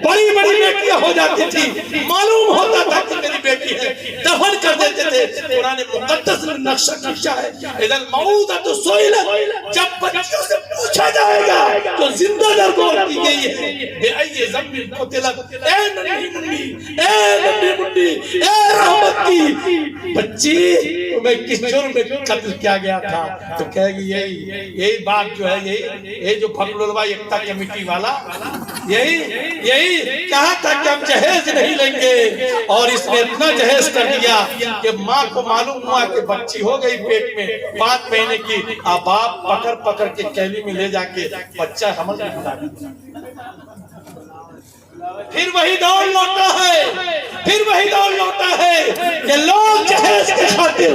بڑی بڑی بیٹیاں ہو جاتی تھی، معلوم ہوتا تھا کہ میری بیٹی ہے، دفن کر دیتے تھے۔ قرآن مقدس میں نقشہ کھینچا ہے، اذا الموءودۃ سئلت، جب بچیوں سے پوچھا جائے گا تو زندہ درگور کی گئی ہے، بأي ذنب قتلت، اے ننھی منڈی، اے ننھی منڈی، اے رحمت کی بچی میں کس جرم میں قتل کیا گیا تھا؟ تو کہے گی یہی بات جو ہے، یہی جو پھگلولوا یکتا کمیٹی والا یہی کہا تھا کہ ہم جہیز نہیں لیں گے، اور اس نے اتنا جہیز کر دیا کہ ماں کو معلوم ہوا کہ بچی ہو گئی پیٹ میں 5 مہینے کی، اب باپ پکڑ کے کیلی میں لے جا کے بچہ حمل میں بلا دیا۔ پھر وہی دور لوٹا ہے کہ لوگ جہیز کے خاطر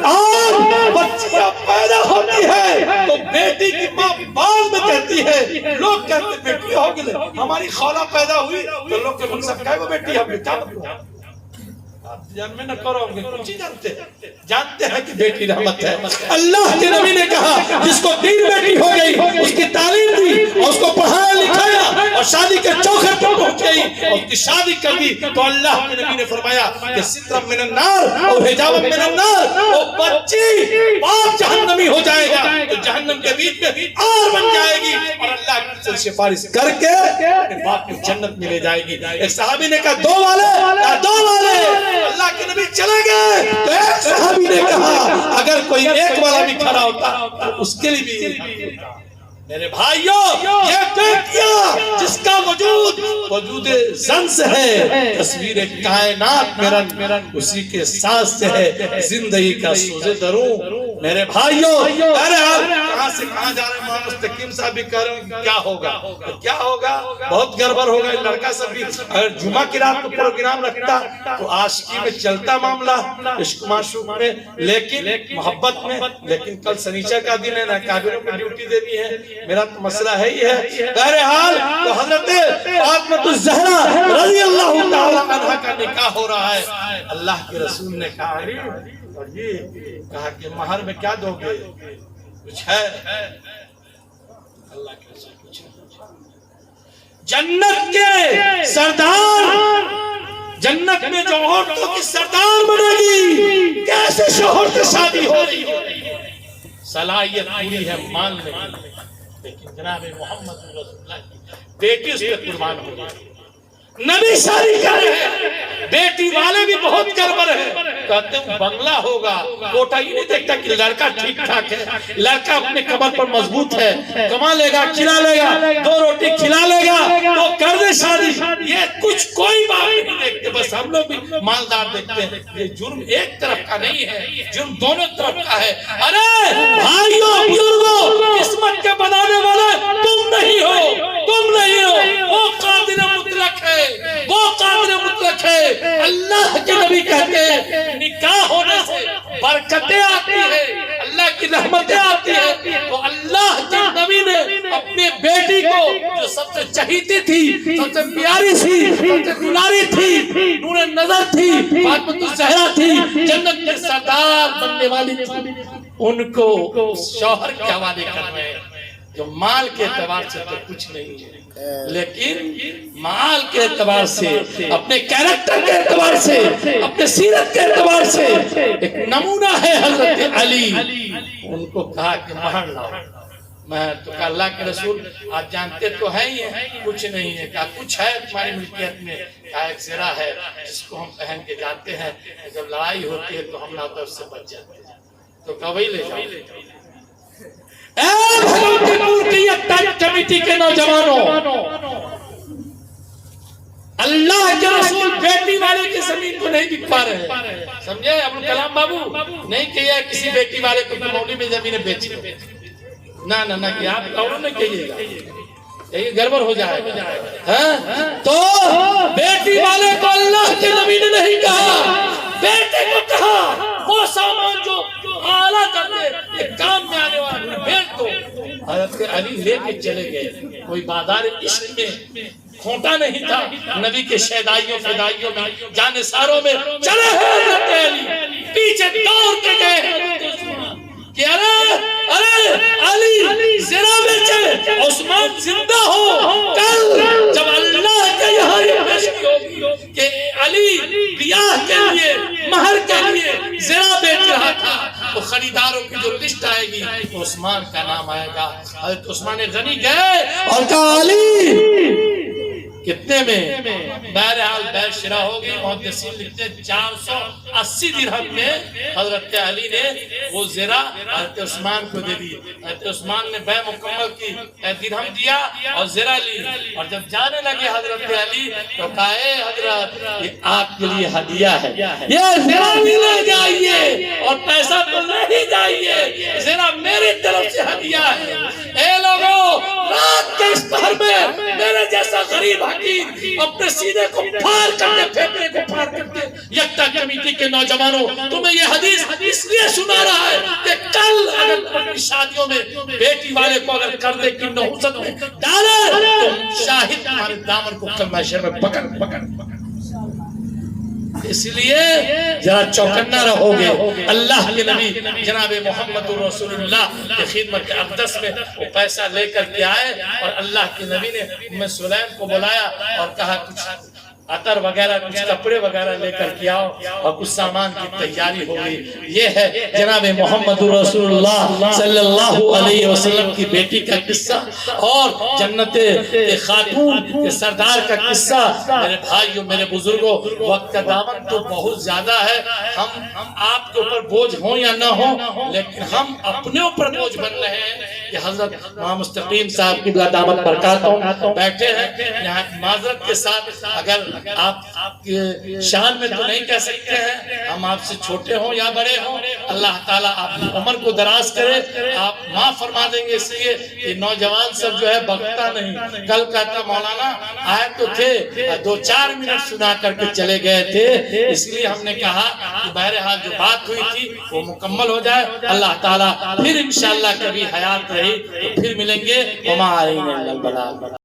اور بچیاں پیدا ہوتی ہے تو بیٹی کی ماں بعد میں کہتی ہے، لوگ کہتے بیٹی ہو گئی، ہماری خالہ پیدا ہوئی تو لوگ کے منصب کہے وہ بیٹی ہم نے کیا بتایا؟ جان میں نہ کرو گے، کچھ ہی جانتے ہیں کہ بیٹی رحمت ہے۔ اللہ کے نبی نے کہا جس کو 3 بیٹی ہو گئی اس کی تعلیم دی اور اس کو پڑھایا لکھایا اور شادی کے چوکھٹ پر پہنچ گئی اور اس کی شادی کر دی تو اللہ کے نبی نے فرمایا کہ سترم من النار اور حجاب من النار، وہ بچی باپ جہنمی ہو جائے گا تو جہنم کے بیچ میں آر بن جائے گی اور اللہ کی سفارش کر کے اپنے باپ کی جنت میں لے جائے گی۔ ایک صحابی نے کہا 2 والے، اللہ کے نبی چلے گئے تو ایک صحابی نے کہا اگر کوئی ایک والا بھی کھڑا ہوتا تو اس کے لیے بھی۔ میرے بھائیوں، یہ بیٹیاں جس کا وجود زن سے ہے، تصویر کائنات میں رنگ اسی کے ساتھ سے ہے، زندگی کا سوز دروں۔ میرے بھائیوں، ارے آپ کہاں سے کہاں جا رہے ہیں؟ مولانا مستقیم صاحب بھی کہہ رہے ہیں کیا ہوگا، بہت گڑبڑ ہوگا۔ لڑکا سب بھی اگر جمعہ کی رات کو پروگرام رکھتا تو عاشقی میں چلتا معاملہ، عشق معشوق میں، لیکن محبت میں، لیکن کل سنیچر کا دن ہے، ناقابلوں کو ڈیوٹی دینی ہے۔ میرا تو مسئلہ ہے ہی ہے۔ بہرحال تو حضرت فاطمہ الزہرا رضی اللہ تعالی عنہا کا نکاح ہو رہا ہے۔ اللہ کے رسول نے کہا اور یہ کہا کہ مہر میں کیا دو گے؟ کچھ ہے؟ اللہ کے رسول کچھ ہے۔ جنت کے سردار، جنت میں جو عورتوں کی سردار بنے گی، کیسے شوہر سے شادی ہو رہی ہے، صلاحیت پوری ہے ماننے کی، لیکن جناب محمد رسول اللہ کی بیٹی اس پہ قربان ہو گئی۔ نبی شادی کر رہے ہیں، بیٹی والے بھی بہت گڑبڑ ہے، کہتے ہیں بنگلہ ہوگا، کوٹا یہ نہیں دیکھتا کہ لڑکا ٹھیک ٹھاک ہے، لڑکا اپنے کمر پر مضبوط ہے، کما لے گا، کھلا لے گا، 2 روٹی کھلا لے گا تو کر دے شادی۔ یہ کچھ کوئی بات نہیں دیکھتے، بس ہم لوگ بھی مالدار دیکھتے ہیں۔ یہ جرم ایک طرف کا نہیں ہے، جرم دونوں طرف کا ہے۔ ارے بھائیوں بزرگوں، قسمت کے بنانے والے تم نہیں ہو، وہ قادر مطلق ہے، وہ قادر مطلق ہے۔ اللہ کے نبی کہتے ہیں نکاح ہونے سے برکتیں آتی ہیں، اللہ کی رحمتیں آتی ہیں۔ تو اللہ کے نبی نے اپنے بیٹی کو جو سب سے چہیتی تھی، سب سے پیاری تھی، سب سے دلاری تھی، نور نظر تھی، فاطمہ الزہرا تھی، جنت کے سردار بننے والی تھی، ان کو شوہر کے حوالے کر رہے ہیں جو مال کے اعتبار سے تو کچھ نہیں ہے، لیکن مال کے اعتبار سے، اپنے کیریکٹر کے اعتبار سے، اپنے سیرت کے اعتبار سے ایک نمونہ ہے حضرت علی۔ ان کو کہا کہ مہر لاؤ۔ میں تو کہا اللہ کے رسول آپ جانتے تو ہیں ہی ہیں، کچھ نہیں ہے۔ کہا کچھ ہے تمہاری ملکیت میں؟ کہا ایک زرہ ہے جس کو ہم پہن کے جاتے ہیں، جب لڑائی ہوتی ہے تو ہم لاتا اس سے بچ جاتے ہیں، تو کہا وہی لے جاؤ۔ اے بھگوان نور کی یکتا کمیٹی کے نوجوانوں، اللہ کے رسول بیٹی والے کی زمین کو نہیں بک پا رہے ہیں. سمجھے ابوالکلام بابو نہیں کہیا کسی بیٹی والے کو مولوی میں زمینیں بیچ دو. نہ کہ آپ اور نہ کہیے گا, یہ گڑبڑ ہو جائے گا. تو بیٹی والے کو اللہ کے نبی نے نہیں کہا, بیٹے کو کہا وہ سامان جو اعلیٰ کر دے کام میں آنے والا بیچ دو. حضرت علی لے کے چلے گئے. کوئی بازار عشق میں کھوٹا نہیں تھا, نبی کے شہدائیوں فدائیوں میں جانے ساروں میں چلے ہیں. حضرت علی پیچھے دوڑ کے گئے کہ ارے علی زنا بیچے, عثمان زندہ ہو. کل جب اللہ کے یہاں یہ پیشی ہوگی کہ علی بیاہ کے لیے مہر کے لیے زنا بیچ رہا تھا, تو خریداروں کی جو لسٹ آئے گی تو عثمان کا نام آئے گا. حضرت عثمان غنی گئے اور کہا علی کتنے میں؟ بہرحال بیع شرا ہوگی. محدثین لکھتے ہیں 480 درہم میں حضرت علی نے وہ زرہ حضرت عثمان کو دے دی. حضرت عثمان نے بیع مکمل کی, درہم دیا اور زرہ لی. اور جب جانے لگے حضرت علی تو کہا اے حضرت یہ آپ کے لیے ہدیہ ہے, یہ زرہ بھی لے جائیے اور پیسہ تو نہیں جائیے, زرہ میری طرف سے ہدیہ ہے. اے لوگوں, رات کے اس پہر میں میرے جیسا غریب حقیر اپنے سینے کو پھاڑ کرتے پھیپڑے کو پھاڑ کرتے یکتا کمیٹی کے نوجوانوں تمہیں یہ حدیث اس لیے سنا رہا ہے کہ کل اگر شادیوں میں بیٹی والے کو اگر کر دے کہ نحوست میں ڈالے تو شاہد تمہارے دامن کو کل محشر میں پکڑ. اس لیے ذرا چوکنا رہو گے. اللہ کے نبی جناب محمد رسول اللہ کی خدمت اقدس میں وہ پیسہ لے کر کے آئے اور اللہ کے نبی نے ام سلیم کو بلایا اور کہا کچھ عطر وغیرہ کچھ کپڑے وغیرہ لے کر کے آؤ اور کچھ سامان کی تیاری ہو گئی. یہ ہے جناب محمد رسول اللہ صلی اللہ علیہ وسلم کی بیٹی کا قصہ اور جنت خاتون کے سردار کا قصہ. میرے بھائیوں میرے بزرگوں, وقت کا دامن تو بہت زیادہ ہے. ہم آپ کے اوپر بوجھ ہوں یا نہ ہوں, لیکن ہم اپنے اوپر بوجھ بن رہے ہیں. کہ حضرت امام مستقیم صاحب کی دامت برکاتوں بیٹھے ہیں یہاں معذرت کے ساتھ. اگر آپ کے شان میں تو نہیں کہہ سکتے ہیں, ہم آپ سے چھوٹے ہوں یا بڑے ہوں, اللہ تعالیٰ آپ کی عمر کو دراز کرے. آپ معاف فرما دیں گے اس لیے کہ نوجوان سب جو ہے بغتا نہیں. کل کہتا مولانا آئے تو تھے 2-4 منٹ سنا کر کے چلے گئے تھے, اس لیے ہم نے کہا کہ بہرحال جو بات ہوئی تھی وہ مکمل ہو جائے. اللہ تعالیٰ پھر انشاءاللہ کبھی حیات رہی تو پھر ملیں گے. وما علینا الا البلاغ.